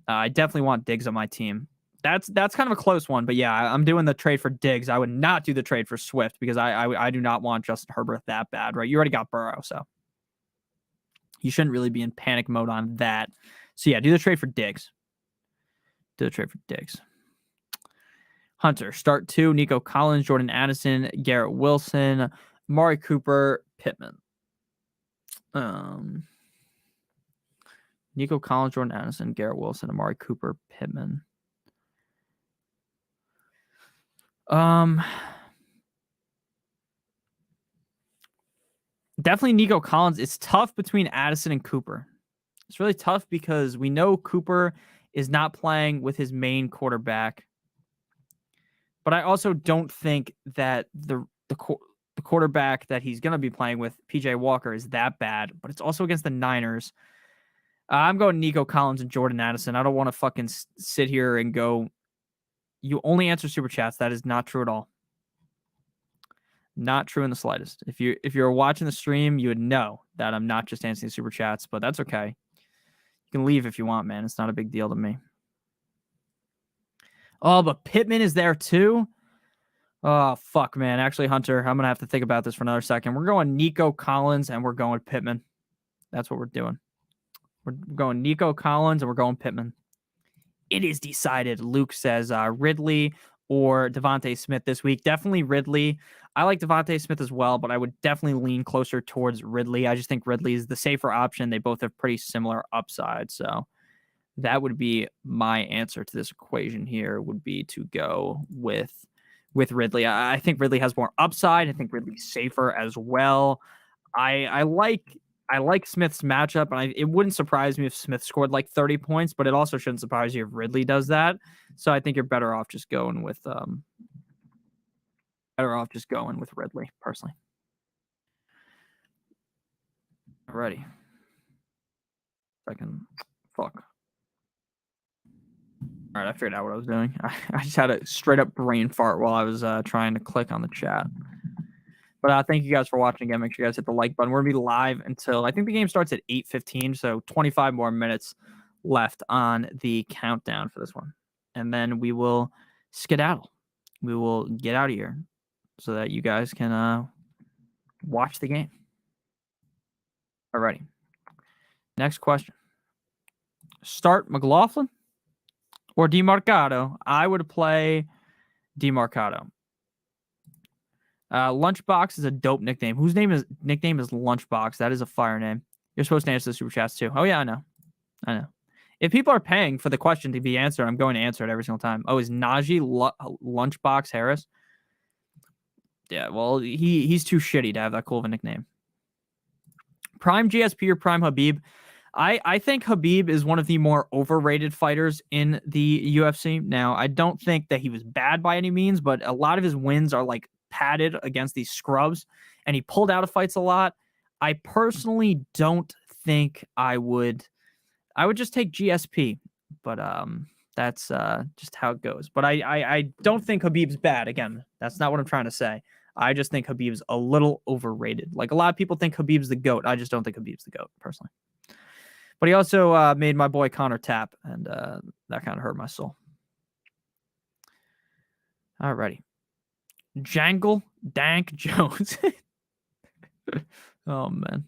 I definitely want Diggs on my team. That's kind of a close one, but yeah, I'm doing the trade for Diggs. I would not do the trade for Swift because I do not want Justin Herbert that bad, right? You already got Burrow, so you shouldn't really be in panic mode on that. So yeah, do the trade for Diggs. Do the trade for Diggs. Hunter, start 2, Nico Collins, Jordan Addison, Garrett Wilson, Amari Cooper, Pittman. Nico Collins, Jordan Addison, Garrett Wilson, Amari Cooper, Pittman. Definitely Nico Collins. It's tough between Addison and Cooper. It's really tough because we know Cooper is not playing with his main quarterback. But I also don't think that the quarterback that he's going to be playing with, PJ Walker, is that bad. But it's also against the Niners. I'm going Nico Collins and Jordan Addison. I don't want to fucking sit here and go, you only answer super chats. That is not true at all. Not true in the slightest. If you're watching the stream, you would know that I'm not just answering super chats, but that's okay. You can leave if you want, man. It's not a big deal to me. Oh, but Pittman is there too? Oh, fuck, man. Actually, Hunter, I'm going to have to think about this for another second. We're going Nico Collins and we're going Pittman. That's what we're doing. We're going Nico Collins and we're going Pittman. It is decided. Luke says Ridley or Devontae Smith this week. Definitely Ridley. I like Devontae Smith as well, but I would definitely lean closer towards Ridley. I just think Ridley is the safer option. They both have pretty similar upside. So that would be my answer to this equation here, would be to go with Ridley. I think Ridley has more upside. I think Ridley's safer as well. I like Smith's matchup, and it wouldn't surprise me if Smith scored like 30 points, but it also shouldn't surprise you if Ridley does that. So I think you're better off just going with Ridley, personally. Alrighty. Fuck. All right, I figured out what I was doing. I just had a straight up brain fart while I was trying to click on the chat. But thank you guys for watching again. Make sure you guys hit the like button. We're going to be live until, I think the game starts at 8:15, so 25 more minutes left on the countdown for this one. And then we will skedaddle. We will get out of here so that you guys can watch the game. Alrighty. Next question. Start McLaughlin or DeMarcado? I would play DeMarcado. Lunchbox is a dope nickname. Whose nickname is Lunchbox? That is a fire name. You're supposed to answer the super chats too. Oh yeah, I know. If people are paying for the question to be answered, I'm going to answer it every single time. Oh, is Najee Lunchbox Harris? Yeah, well, he's too shitty to have that cool of a nickname. Prime GSP or Prime Habib? I think Habib is one of the more overrated fighters in the UFC. Now, I don't think that he was bad by any means, but a lot of his wins are like padded against these scrubs, and he pulled out of fights a lot. I personally don't think I would just take GSP, but that's just how it goes. But I don't think Habib's bad. Again, that's not what I'm trying to say. I just think Habib's a little overrated. Like a lot of people think Habib's the GOAT. I just don't think Habib's the GOAT personally. But he also made my boy Connor tap, and that kind of hurt my soul. Alrighty. Jangle Dank Jones. Oh, man.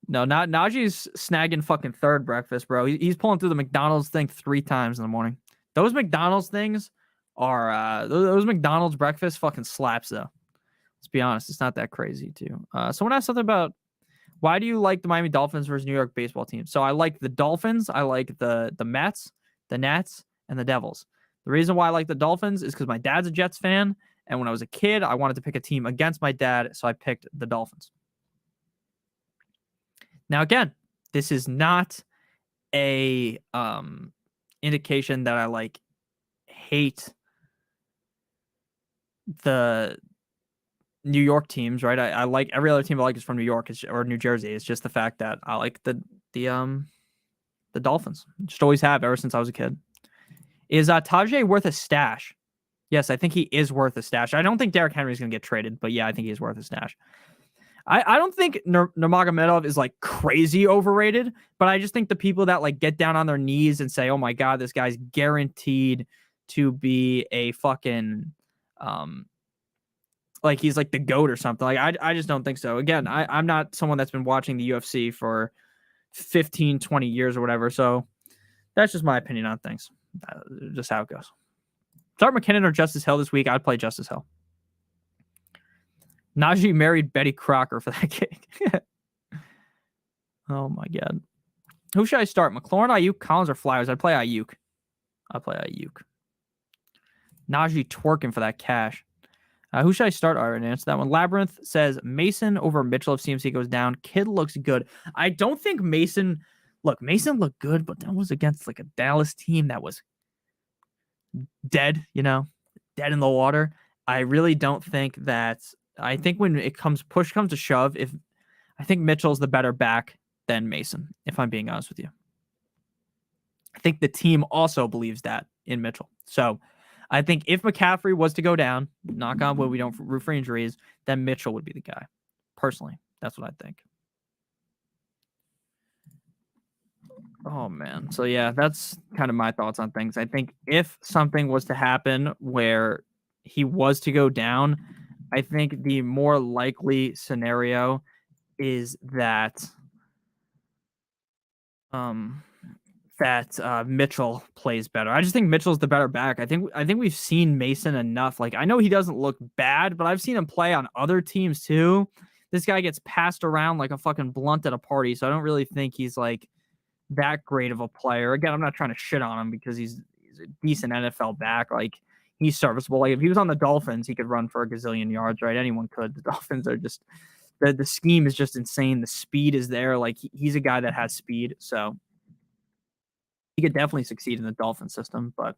No, not Najee's snagging fucking third breakfast, bro. He's pulling through the McDonald's thing 3 times in the morning. Those McDonald's things are those McDonald's breakfast fucking slaps though. Let's be honest, it's not that crazy too. Someone asked something about why do you like the Miami Dolphins versus New York baseball team? So I like the Dolphins, I like the Mets, the Nats, and the Devils. The reason why I like the Dolphins is because my dad's a Jets fan, and when I was a kid, I wanted to pick a team against my dad, so I picked the Dolphins. Now, again, this is not a indication that I like hate the New York teams, right? I like every other team I like is from New York or New Jersey. It's just the fact that I like the Dolphins. Just always have ever since I was a kid. Is Tajay worth a stash? Yes, I think he is worth a stash. I don't think Derrick Henry is going to get traded, but yeah, I think he is worth a stash. I don't think Nurmagomedov is like crazy overrated, but I just think the people that like get down on their knees and say, "Oh my God, this guy's guaranteed to be a fucking like he's like the GOAT or something." Like I just don't think so. Again, I'm not someone that's been watching the UFC for 15, 20 years or whatever. So that's just my opinion on things. Just how it goes. Start McKinnon or Justice Hill this week. I'd play Justice Hill. Najee married Betty Crocker for that kick. Oh my God. Who should I start? McLaurin, Ayuk, Collins, or Flowers? I'd play Ayuk. Najee twerking for that cash. Who should I start? I already answered that one. Labyrinth says Mason over Mitchell if CMC goes down. Kid looks good. I don't think Mason... Look, Mason looked good, but that was against like a Dallas team that was dead, dead in the water. I really don't think that... I think when push comes to shove, I think Mitchell's the better back than Mason, if I'm being honest with you. I think the team also believes that in Mitchell. So I think if McCaffrey was to go down, knock on wood, we don't root for injuries, then Mitchell would be the guy. Personally, that's what I think. Oh, man. So, yeah, that's kind of my thoughts on things. I think if something was to happen where he was to go down, I think the more likely scenario is that Mitchell plays better. I just think Mitchell's the better back. I think we've seen Mason enough. Like I know he doesn't look bad, but I've seen him play on other teams too. This guy gets passed around like a fucking blunt at a party, so I don't really think he's like that great of a player. Again, I'm not trying to shit on him because he's a decent NFL back. Like he's serviceable. Like if he was on the Dolphins, he could run for a gazillion yards, right? Anyone could. The Dolphins are just the scheme is just insane. The speed is there. Like he's a guy that has speed, so he could definitely succeed in the Dolphin system. But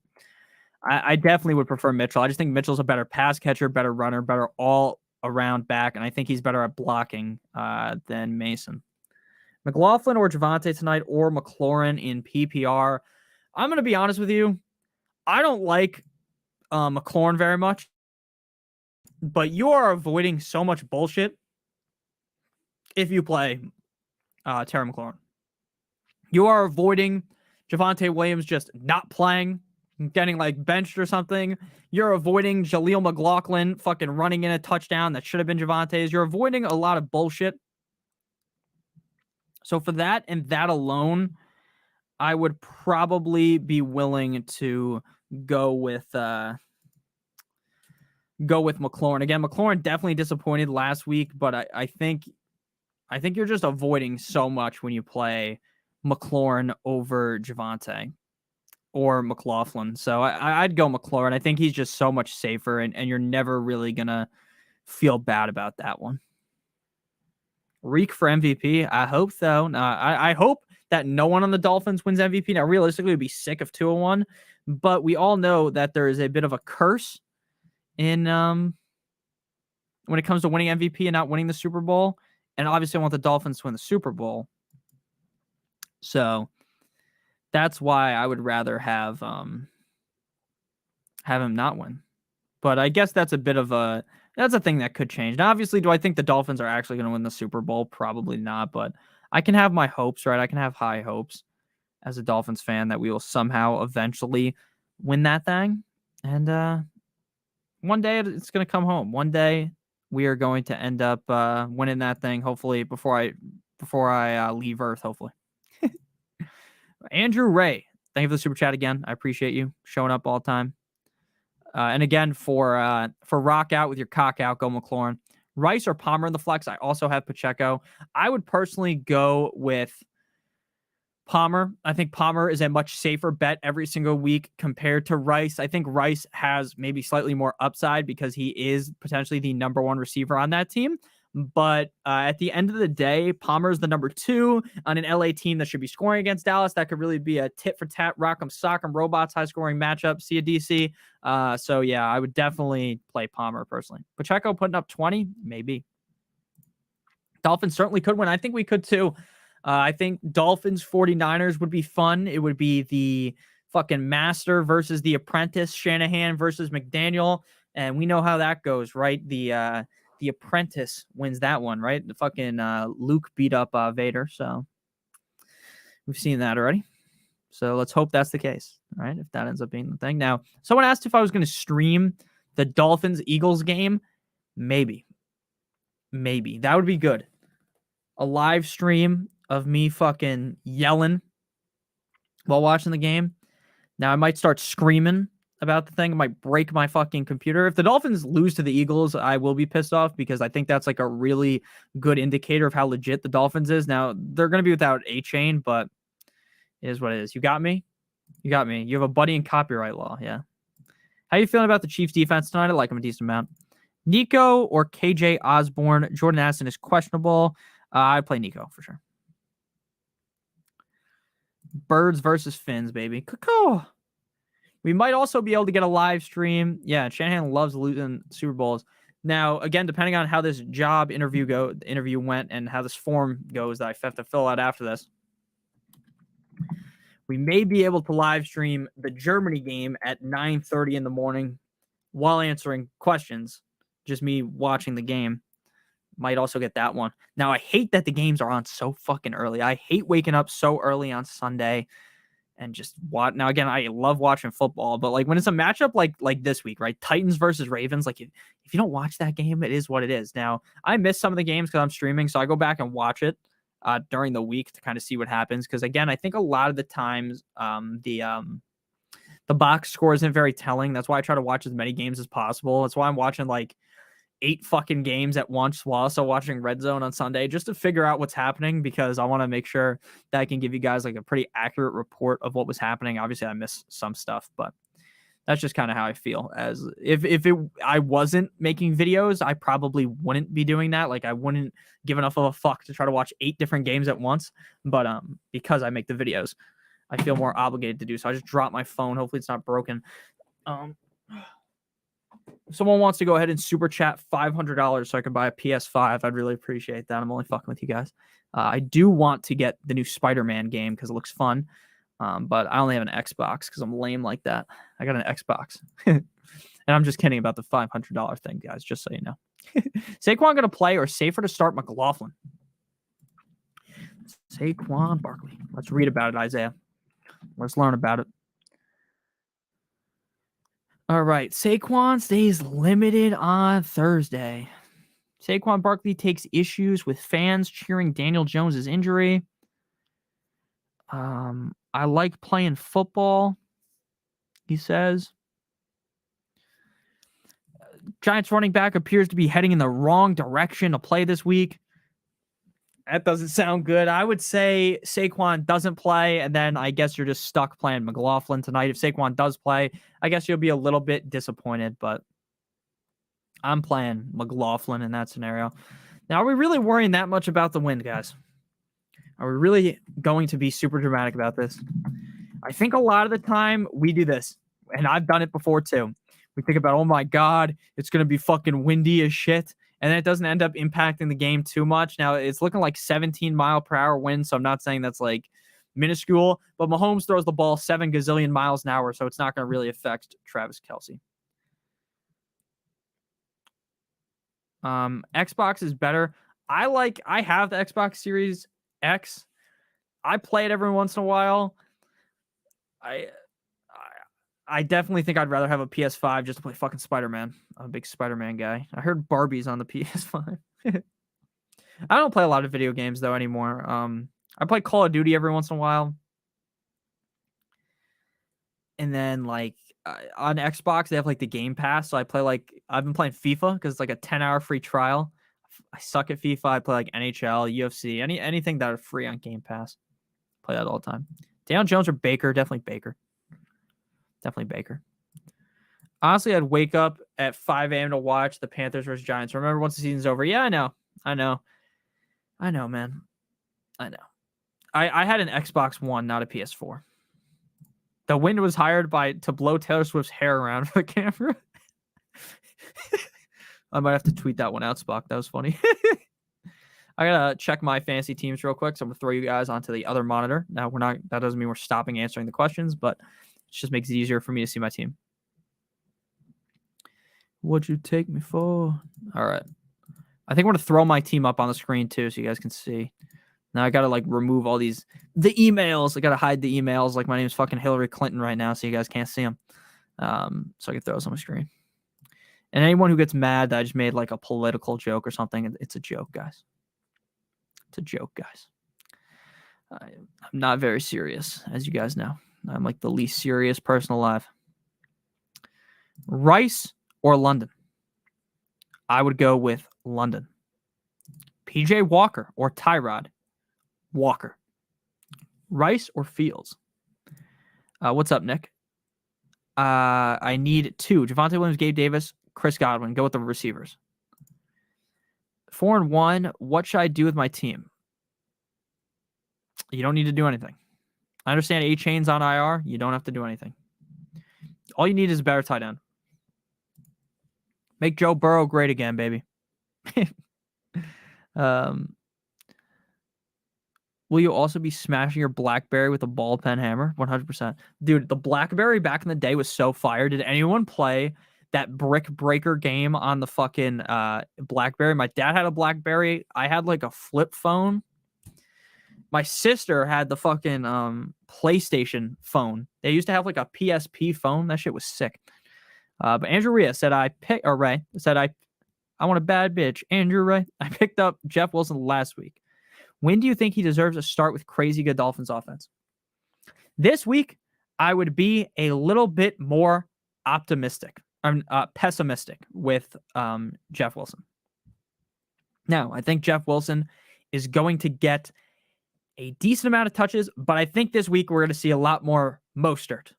I definitely would prefer Mitchell. I just think Mitchell's a better pass catcher, better runner, better all around back, and I think he's better at blocking than Mason. McLaughlin or Javonte tonight, or McLaurin in PPR. I'm going to be honest with you. I don't like McLaurin very much, but you are avoiding so much bullshit if you play Terry McLaurin. You are avoiding Javonte Williams just not playing, getting like benched or something. You're avoiding Jaleel McLaughlin fucking running in a touchdown that should have been Javonte's. You're avoiding a lot of bullshit. So for that and that alone, I would probably be willing to go with McLaurin. Again, McLaurin definitely disappointed last week, but I think I think you're just avoiding so much when you play McLaurin over Javonte or McLaughlin. So I'd go McLaurin. I think he's just so much safer, and you're never really going to feel bad about that one. Reek for MVP? I hope so. I hope that no one on the Dolphins wins MVP. Now, realistically, it would be sick if 201, but we all know that there is a bit of a curse in when it comes to winning MVP and not winning the Super Bowl. And obviously, I want the Dolphins to win the Super Bowl. So that's why I would rather have him not win. But I guess that's a thing that could change. Now, obviously, do I think the Dolphins are actually going to win the Super Bowl? Probably not, but I can have my hopes, right? I can have high hopes as a Dolphins fan that we will somehow eventually win that thing. And one day it's going to come home. One day we are going to end up winning that thing, hopefully, before I leave Earth, hopefully. Andrew Ray, thank you for the super chat again. I appreciate you showing up all the time. And again, for rock out with your cock out, go McLaurin. Rice or Palmer in the flex. I also have Pacheco. I would personally go with Palmer. I think Palmer is a much safer bet every single week compared to Rice. I think Rice has maybe slightly more upside because he is potentially the number one receiver on that team. But at the end of the day, Palmer is the number 2 on an LA team that should be scoring against Dallas. That could really be a tit for tat, rock'em sock'em robots high scoring matchup. See a DC. So yeah, I would definitely play Palmer personally. Pacheco putting up 20, maybe. Dolphins certainly could win. I think we could too. I think Dolphins 49ers would be fun. It would be the fucking master versus the apprentice, Shanahan versus McDaniel, and we know how that goes, right? The apprentice wins that one, right? The fucking Luke beat up Vader, so we've seen that already. So let's hope that's the case, right? If that ends up being the thing. Now, someone asked if I was going to stream the Dolphins-Eagles game. Maybe. That would be good. A live stream of me fucking yelling while watching the game. Now, I might start screaming about the thing. It might break my fucking computer. If the Dolphins lose to the Eagles, I will be pissed off because I think that's like a really good indicator of how legit the Dolphins is. Now, they're going to be without A-Chain, but it is what it is. You got me? You got me. You have a buddy in copyright law, yeah. How you feeling about the Chiefs defense tonight? I like them a decent amount. Nico or KJ Osborne? Jordan Addison is questionable. I'd play Nico for sure. Birds versus Fins, baby. Caw. We might also be able to get a live stream. Yeah, Shanahan loves losing Super Bowls. Now, again, depending on how this job interview went and how this form goes that I have to fill out after this, we may be able to live stream the Germany game at 9:30 in the morning while answering questions. Just me watching the game. Might also get that one. Now, I hate that the games are on so fucking early. I hate waking up so early on Sunday and just watch. Now, again, I love watching football, but like when it's a matchup like this week, right? Titans versus Ravens, like if you don't watch that game, it is what it is. Now, I miss some of the games because I'm streaming, so I go back and watch it during the week to kind of see what happens. Because again, I think a lot of the times the box score isn't very telling. That's why I try to watch as many games as possible. That's why I'm watching like 8 fucking games at once while also watching Red Zone on Sunday just to figure out what's happening because I want to make sure that I can give you guys like a pretty accurate report of what was happening. Obviously, I miss some stuff, but that's just kind of how I feel. As if I wasn't making videos, I probably wouldn't be doing that. Like I wouldn't give enough of a fuck to try to watch 8 different games at once. But because I make the videos, I feel more obligated to do so. I just dropped my phone. Hopefully, it's not broken. If someone wants to go ahead and super chat $500 so I can buy a PS5, I'd really appreciate that. I'm only fucking with you guys. I do want to get the new Spider-Man game because it looks fun, but I only have an Xbox because I'm lame like that. I got an Xbox. And I'm just kidding about the $500 thing, guys, just so you know. Saquon going to play or safer to start McLaughlin? Saquon Barkley. Let's read about it, Isaiah. Let's learn about it. All right. Saquon stays limited on Thursday. Saquon Barkley takes issues with fans cheering Daniel Jones' injury. I like playing football, he says. Giants running back appears to be heading in the wrong direction to play this week. That doesn't sound good. I would say Saquon doesn't play, and then I guess you're just stuck playing McLaughlin tonight. If Saquon does play, I guess you'll be a little bit disappointed, but I'm playing McLaughlin in that scenario. Now, are we really worrying that much about the wind, guys? Are we really going to be super dramatic about this? I think a lot of the time we do this, and I've done it before too. We think about, oh my God, it's going to be fucking windy as shit. And then it doesn't end up impacting the game too much. Now, it's looking like 17-mile-per-hour wind, so I'm not saying that's like minuscule, but Mahomes throws the ball 7 gazillion miles an hour, so it's not going to really affect Travis Kelce. Xbox is better. I have the Xbox Series X. I play it every once in a while. I definitely think I'd rather have a PS5 just to play fucking Spider-Man. I'm a big Spider-Man guy. I heard Barbie's on the PS5. I don't play a lot of video games though anymore. I play Call of Duty every once in a while. And then like on Xbox, they have like the Game Pass. So I play I've been playing FIFA because it's like a 10-hour free trial. I suck at FIFA. I play like NHL, UFC, anything that are free on Game Pass. Play that all the time. Daniel Jones or Baker? Definitely Baker. Definitely Baker. Honestly, I'd wake up at 5 a.m. to watch the Panthers versus Giants. Remember, once the season's over. Yeah, I know, man. I know. I had an Xbox One, not a PS4. The wind was hired to blow Taylor Swift's hair around for the camera. I might have to tweet that one out, Spock. That was funny. I gotta check my fantasy teams real quick, so I'm gonna throw you guys onto the other monitor. Now that doesn't mean we're stopping answering the questions, but it just makes it easier for me to see my team. What'd you take me for? All right. I think I'm gonna throw my team up on the screen too, so you guys can see. Now I gotta remove all the emails. I gotta hide the emails. Like my name's fucking Hillary Clinton right now, so you guys can't see them. So I can throw this on my screen. And anyone who gets mad that I just made a political joke or something, it's a joke, guys. It's a joke, guys. I'm not very serious, as you guys know. I'm like the least serious person alive. Rice or London? I would go with London. PJ Walker or Tyrod? Walker. Rice or Fields? What's up, Nick? I need 2. Javonte Williams, Gabe Davis, Chris Godwin. Go with the receivers. 4-1. What should I do with my team? You don't need to do anything. I understand A-Chain's on IR. You don't have to do anything. All you need is a better tight end. Make Joe Burrow great again, baby. Will you also be smashing your BlackBerry with a ball pen hammer? 100%. Dude, the BlackBerry back in the day was so fire. Did anyone play that brick breaker game on the fucking BlackBerry? My dad had a BlackBerry. I had a flip phone. My sister had the fucking PlayStation phone. They used to have a PSP phone. That shit was sick. But Andrew Ray said I want a bad bitch. Andrew Ray. I picked up Jeff Wilson last week. When do you think he deserves a start with crazy good Dolphins offense? This week, I would be a little bit more pessimistic with Jeff Wilson. Now, I think Jeff Wilson is going to get a decent amount of touches, but I think this week we're going to see a lot more Mostert.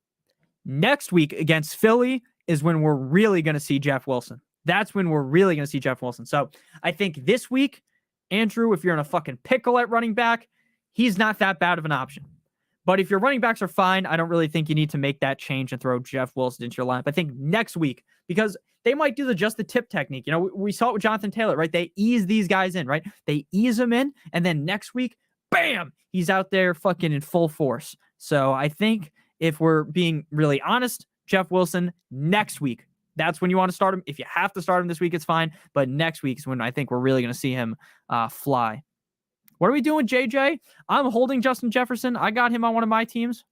Next week against Philly is when we're really going to see Jeff Wilson. That's when we're really going to see Jeff Wilson. So I think this week, Andrew, if you're in a fucking pickle at running back, he's not that bad of an option. But if your running backs are fine, I don't really think you need to make that change and throw Jeff Wilson into your lineup. I think next week, because they might do just the tip technique. You know, we saw it with Jonathan Taylor, right? They ease these guys in, right? They ease them in, and then next week, bam, he's out there fucking in full force. So I think if we're being really honest, Jeff Wilson next week, that's when you want to start him. If you have to start him this week, it's fine. But next week is when I think we're really going to see him fly. What are we doing, JJ? I'm holding Justin Jefferson. I got him on one of my teams.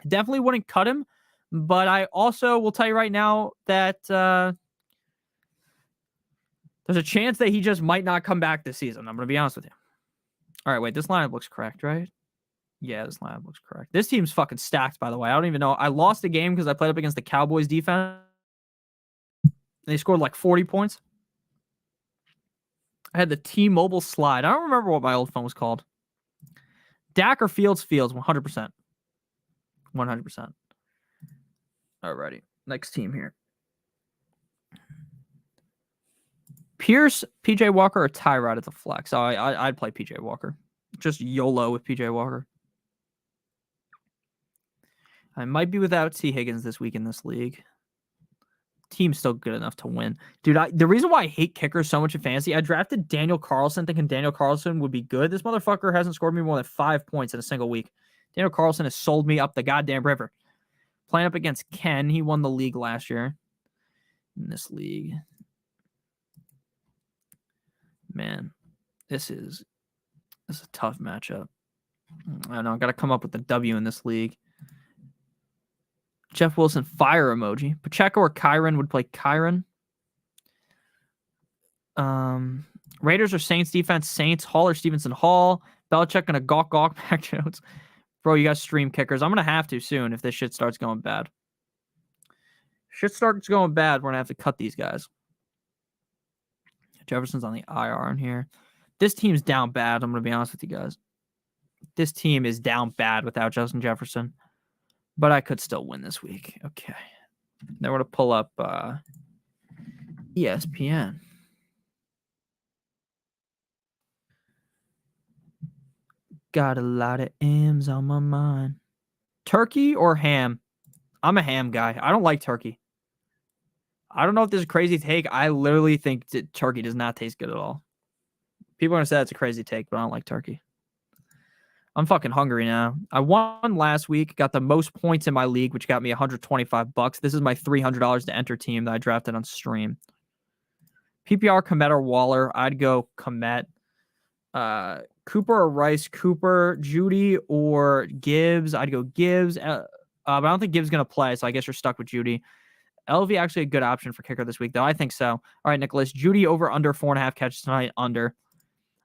Definitely wouldn't cut him. But I also will tell you right now that there's a chance that he just might not come back this season. I'm going to be honest with you. All right, wait. This lineup looks correct, right? Yeah, this lineup looks correct. This team's fucking stacked, by the way. I don't even know. I lost a game because I played up against the Cowboys defense. They scored 40 points. I had the T-Mobile slide. I don't remember what my old phone was called. Dak or Fields? 100%. 100%. Alrighty. Next team here. Pierce, PJ Walker, or Tyrod at the flex. So I'd play PJ Walker. Just YOLO with PJ Walker. I might be without T. Higgins this week in this league. Team's still good enough to win. Dude, the reason why I hate kickers so much in fantasy, I drafted Daniel Carlson thinking Daniel Carlson would be good. This motherfucker hasn't scored me more than 5 points in a single week. Daniel Carlson has sold me up the goddamn river. Playing up against Ken, he won the league last year. In this league. Man, this is a tough matchup. I know, I got to come up with a W in this league. Jeff Wilson, fire emoji. Pacheco or Kyron would play Kyron. Raiders or Saints defense. Saints. Hall or Stevenson. Hall. Belichick gonna gawk Mac Jones. Bro, you guys stream kickers. I'm gonna have to soon if this shit starts going bad. Shit starts going bad, we're gonna have to cut these guys. Jefferson's on the IR in here. This team's down bad. I'm gonna be honest with you guys. This team is down bad without Justin Jefferson. But I could still win this week. Okay. Then we're going to pull up ESPN. Got a lot of M's on my mind. Turkey or ham? I'm a ham guy. I don't like turkey. I don't know if this is a crazy take. I literally think that turkey does not taste good at all. People are going to say it's a crazy take, but I don't like turkey. I'm fucking hungry now. I won last week, got the most points in my league, which got me $125. This is my $300 to enter team that I drafted on stream. PPR, Komet or Waller. I'd go Komet. Cooper or Rice. Cooper, Judy or Gibbs. I'd go Gibbs. But I don't think Gibbs is going to play, so I guess you're stuck with Judy. LV actually a good option for kicker this week, though. I think so. All right, Nicholas. Judy over under 4.5 catches tonight. Under.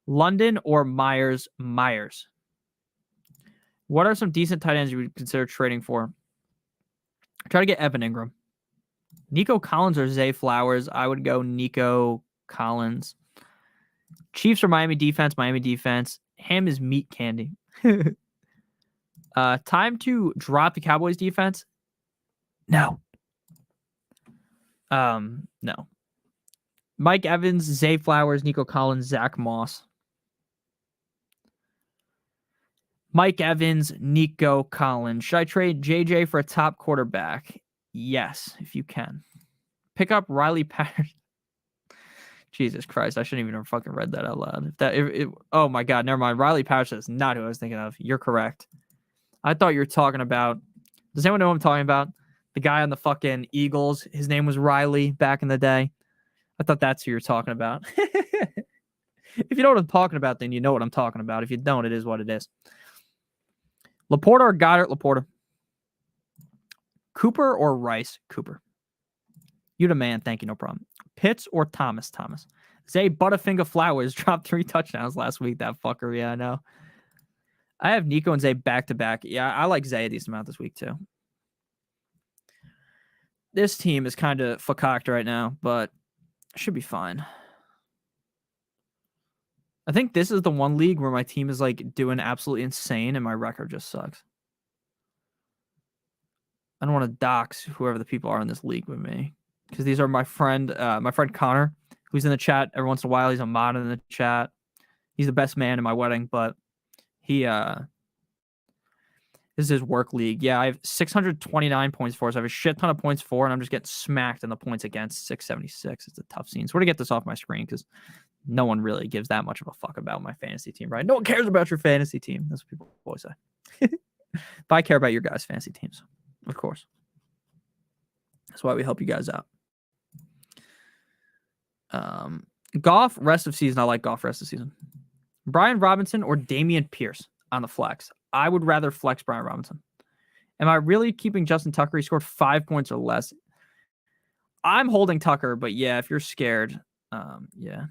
London or Myers? Myers. What are some decent tight ends you would consider trading for? Try to get Evan Ingram. Nico Collins or Zay Flowers? I would go Nico Collins. Chiefs or Miami defense? Miami defense. Ham is meat candy. Time to drop the Cowboys defense? No. No. Mike Evans, Zay Flowers, Nico Collins, Zach Moss. Mike Evans, Nico Collins. Should I trade JJ for a top quarterback? Yes, if you can. Pick up Riley Patterson. Jesus Christ, I shouldn't even have fucking read that out loud. Oh my God, never mind. Riley Patterson is not who I was thinking of. You're correct. I thought you were talking about. Does anyone know what I'm talking about? The guy on the fucking Eagles. His name was Riley back in the day. I thought that's who you're talking about. If you know what I'm talking about, then you know what I'm talking about. If you don't, it is what it is. Laporta or Goddard? Laporta. Cooper or Rice? Cooper. You the man. Thank you. No problem. Pitts or Thomas? Thomas. Zay Butterfinger Flowers dropped 3 touchdowns last week. That fucker. Yeah, I know. I have Nico and Zay back-to-back. Yeah, I like Zay a decent amount this week, too. This team is kind of fucked right now, but should be fine. I think this is the one league where my team is like doing absolutely insane and my record just sucks. I don't want to dox whoever the people are in this league with me because these are my friend Connor, who's in the chat every once in a while. He's a mod in the chat. He's the best man in my wedding, but he this is his work league. Yeah, I have 629 points for, so I have a shit ton of points for, and I'm just getting smacked in the points against 676. It's a tough scene. So we're gonna get this off my screen because no one really gives that much of a fuck about my fantasy team, right? No one cares about your fantasy team. That's what people always say. But I care about your guys' fantasy teams, of course. That's why we help you guys out. Goff, rest of season. I like Goff rest of season. Brian Robinson or Damian Pierce on the flex. I would rather flex Brian Robinson. Am I really keeping Justin Tucker? He scored 5 points or less. I'm holding Tucker, but yeah, if you're scared, yeah.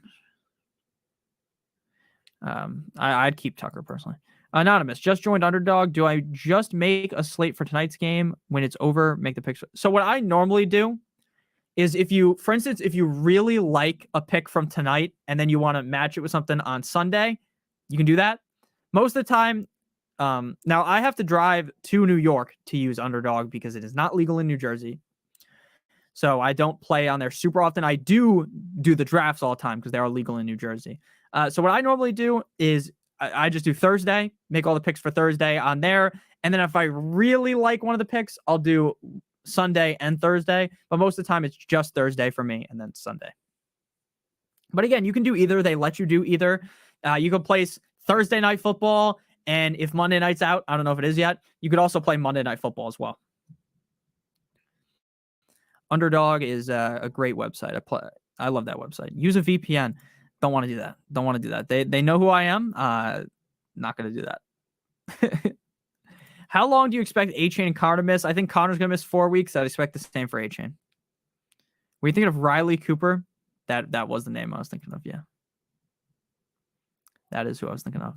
I'd keep Tucker personally. Anonymous, just joined Underdog. Do I just make a slate for tonight's game when it's over? Make the picture. So what I normally do is if you, for instance, if you really like a pick from tonight and then you want to match it with something on Sunday, you can do that. Most of the time, now I have to drive to New York to use Underdog because it is not legal in New Jersey. So I don't play on there super often. I do the drafts all the time because they are legal in New Jersey. So what I normally do is I just do Thursday, make all the picks for Thursday on there. And then if I really like one of the picks, I'll do Sunday and Thursday. But most of the time, it's just Thursday for me and then Sunday. But again, you can do either. They let you do either. You can place Thursday night football. And if Monday night's out, I don't know if it is yet, you could also play Monday night football as well. Underdog is a great website. I love that website. Use a VPN. Don't want to do that. Don't want to do that. They know who I am. Not going to do that. How long do you expect A-Chain and Connor to miss? I think Connor's going to miss 4 weeks. I'd expect the same for A-Chain. Were you thinking of Riley Cooper? That was the name I was thinking of, yeah. That is who I was thinking of.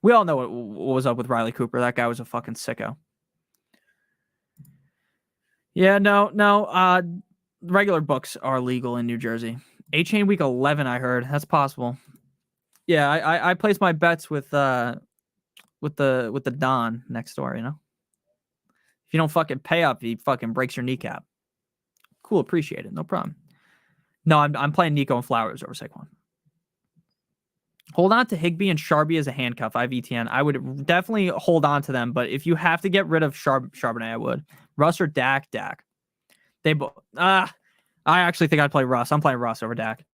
We all know what was up with Riley Cooper. That guy was a fucking sicko. Yeah, no. Regular books are legal in New Jersey. A-Chain week 11, I heard. That's possible. Yeah, I placed my bets with the Don next door, you know? If you don't fucking pay up, he fucking breaks your kneecap. Cool, appreciate it. No problem. No, I'm playing Nico and Flowers over Saquon. Hold on to Higbee and Sharby as a handcuff. I have ETN. I would definitely hold on to them, but if you have to get rid of Charbonnet, I would. Russ or Dak? They both. I actually think I'd play Russ. I'm playing Russ over Dak.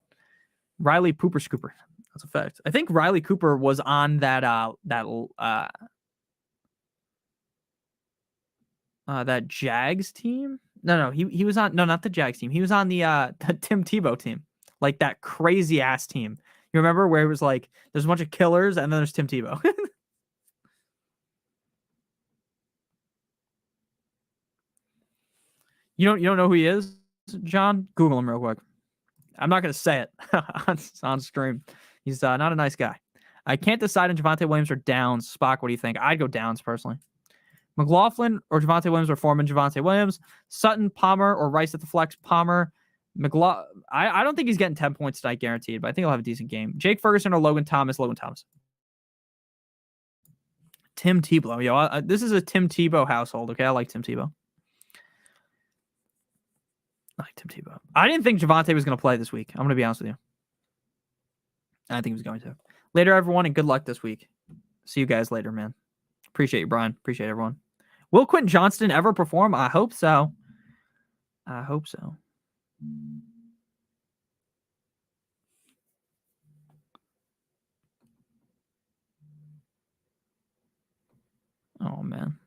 Riley Pooper Scooper. That's a fact. I think Riley Cooper was on that Jags team. No, he was on. No, not the Jags team. He was on the Tim Tebow team, like that crazy ass team. You remember where it was like there's a bunch of killers and then there's Tim Tebow. You don't know who he is, John? Google him real quick. I'm not gonna say it on stream. He's not a nice guy. I can't decide on Javonte Williams or Downs. Spock, what do you think? I'd go Downs personally. McLaughlin or Javonte Williams or Foreman, Javonte Williams. Sutton, Palmer or Rice at the flex, Palmer. I don't think he's getting 10 points tonight guaranteed, but I think he'll have a decent game. Jake Ferguson or Logan Thomas, Tim Tebow. Yo, this is a Tim Tebow household, okay? I like Tim Tebow. I didn't think Javonte was going to play this week. I'm going to be honest with you. I think he was going to. Later, everyone, and good luck this week. See you guys later, man. Appreciate you, Brian. Appreciate everyone. Will Quentin Johnston ever perform? I hope so. Oh, man.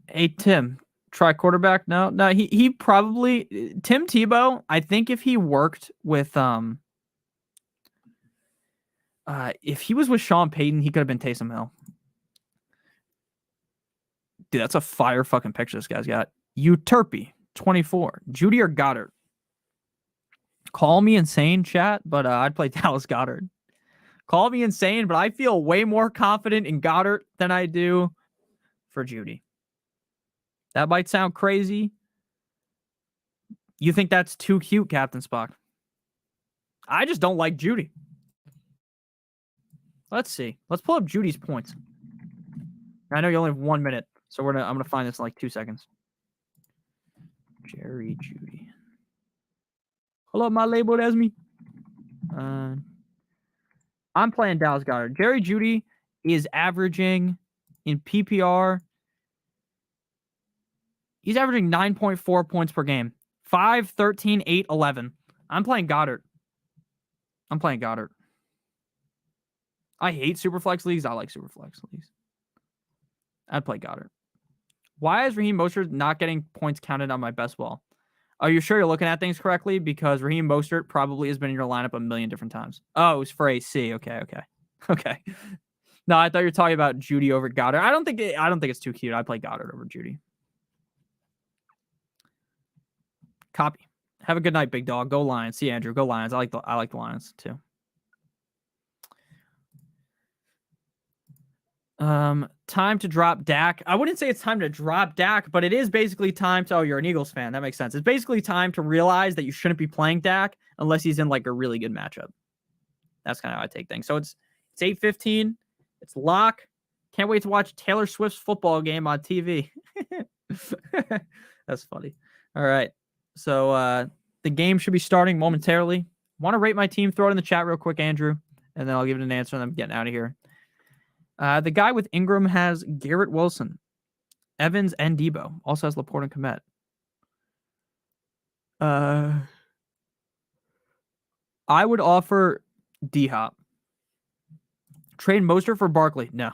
Hey, Tim. Try quarterback? No, he probably Tim Tebow. I think if he worked with if he was with Sean Payton, he could have been Taysom Hill. Dude, that's a fire fucking picture this guy's got. Uterpi, 24. Judy or Goddard? Call me insane, chat, but I'd play Dallas Goddard. Call me insane, but I feel way more confident in Goddard than I do for Judy. That might sound crazy. You think that's too cute, Captain Spock? I just don't like Judy. Let's see. Let's pull up Judy's points. I know you only have 1 minute, so I'm gonna find this in like 2 seconds. Jerry Judy. Hello, my label as me. I'm playing Dallas Goddard. Jerry Judy is averaging in PPR. He's averaging 9.4 points per game. 5, 13, 8, 11. I'm playing Goddard. I hate Superflex leagues. I like Superflex leagues. I'd play Goddard. Why is Raheem Mostert not getting points counted on my best ball? Are you sure you're looking at things correctly? Because Raheem Mostert probably has been in your lineup a million different times. Oh, it's for AC. Okay. No, I thought you were talking about Judy over Goddard. I don't think it's too cute. I play Goddard over Judy. Copy. Have a good night, big dog. Go Lions. See Andrew. Go Lions. I like the Lions too. Time to drop Dak. I wouldn't say it's time to drop Dak, but it is basically time to, oh, you're an Eagles fan. That makes sense. It's basically time to realize that you shouldn't be playing Dak unless he's in like a really good matchup. That's kind of how I take things. So it's 8:15. It's lock. Can't wait to watch Taylor Swift's football game on TV. That's funny. All right. So the game should be starting momentarily. Want to rate my team? Throw it in the chat real quick, Andrew, and then I'll give it an answer and I'm getting out of here. The guy with Ingram has Garrett Wilson, Evans, and Debo. Also has Laporte and Kmet. I would offer D-Hop. Trade Mostert for Barkley. No.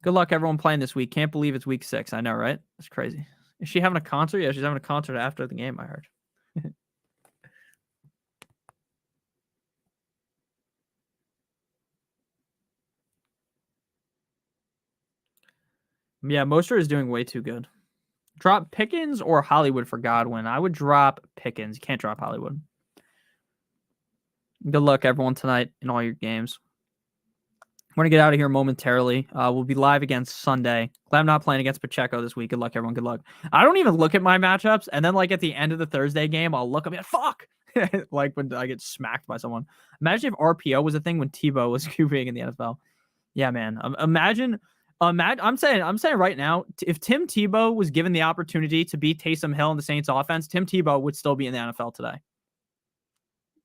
Good luck, everyone playing this week. Can't believe it's week 6. I know, right? That's crazy. Is she having a concert? Yeah, she's having a concert after the game, I heard. Yeah, Mostert is doing way too good. Drop Pickens or Hollywood for Godwin? I would drop Pickens. You can't drop Hollywood. Good luck, everyone, tonight in all your games. I'm going to get out of here momentarily. We'll be live again Sunday. Glad I'm not playing against Pacheco this week. Good luck, everyone. Good luck. I don't even look at my matchups. And then, like, at the end of the Thursday game, I'll look. I'll be like, fuck. Like, when I get smacked by someone. Imagine if RPO was a thing when Tebow was QBing in the NFL. Yeah, man. Imagine I'm saying right now, if Tim Tebow was given the opportunity to beat Taysom Hill in the Saints offense, Tim Tebow would still be in the NFL today. At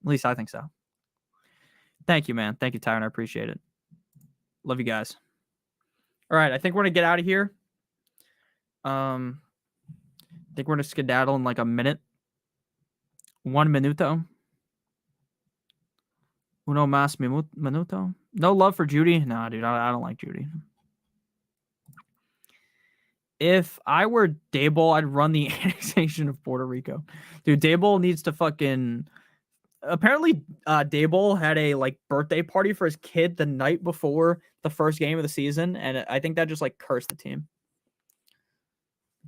least I think so. Thank you, man. Thank you, Tyron. I appreciate it. Love you guys. All right, I think we're going to get out of here. I think we're going to skedaddle in like a minute. 1 minuto. Uno más minuto. No love for Judy? No, dude, I don't like Judy. If I were Daboll, I'd run the annexation of Puerto Rico. Dude, Daboll needs to fucking... Apparently, Daboll had a like birthday party for his kid the night before the first game of the season, and I think that just like cursed the team.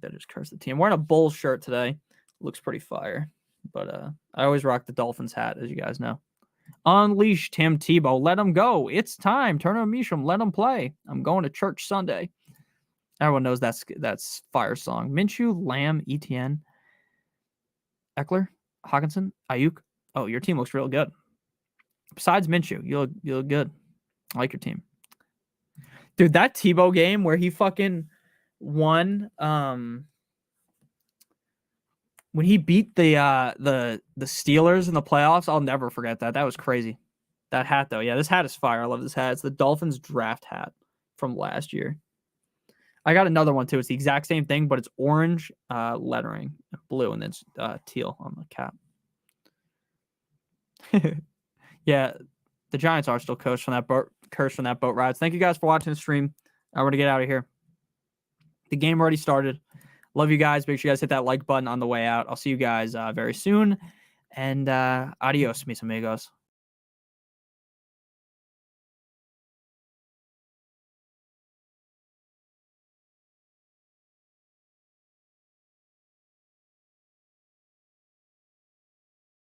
That just cursed the team. I'm wearing a Bulls shirt today. Looks pretty fire, but I always rock the Dolphins hat, as you guys know. Unleash Tim Tebow. Let him go. It's time. Turn on Misham. Let him play. I'm going to church Sunday. Everyone knows that's fire song. Minshew, Lamb, ETN, Eckler, Hawkinson, Ayuk. Oh, your team looks real good. Besides Minshew, you look good. I like your team. Dude, that Tebow game where he fucking won when he beat the Steelers in the playoffs, I'll never forget that. That was crazy. That hat though. Yeah, this hat is fire. I love this hat. It's the Dolphins draft hat from last year. I got another one too. It's the exact same thing, but it's orange lettering, blue, and then it's teal on the cap. Yeah, the Giants are still cursed from that boat ride. Thank you guys for watching the stream. I'm going to get out of here. The game already started. Love you guys. Make sure you guys hit that like button on the way out. I'll see you guys very soon. And adios, mis amigos.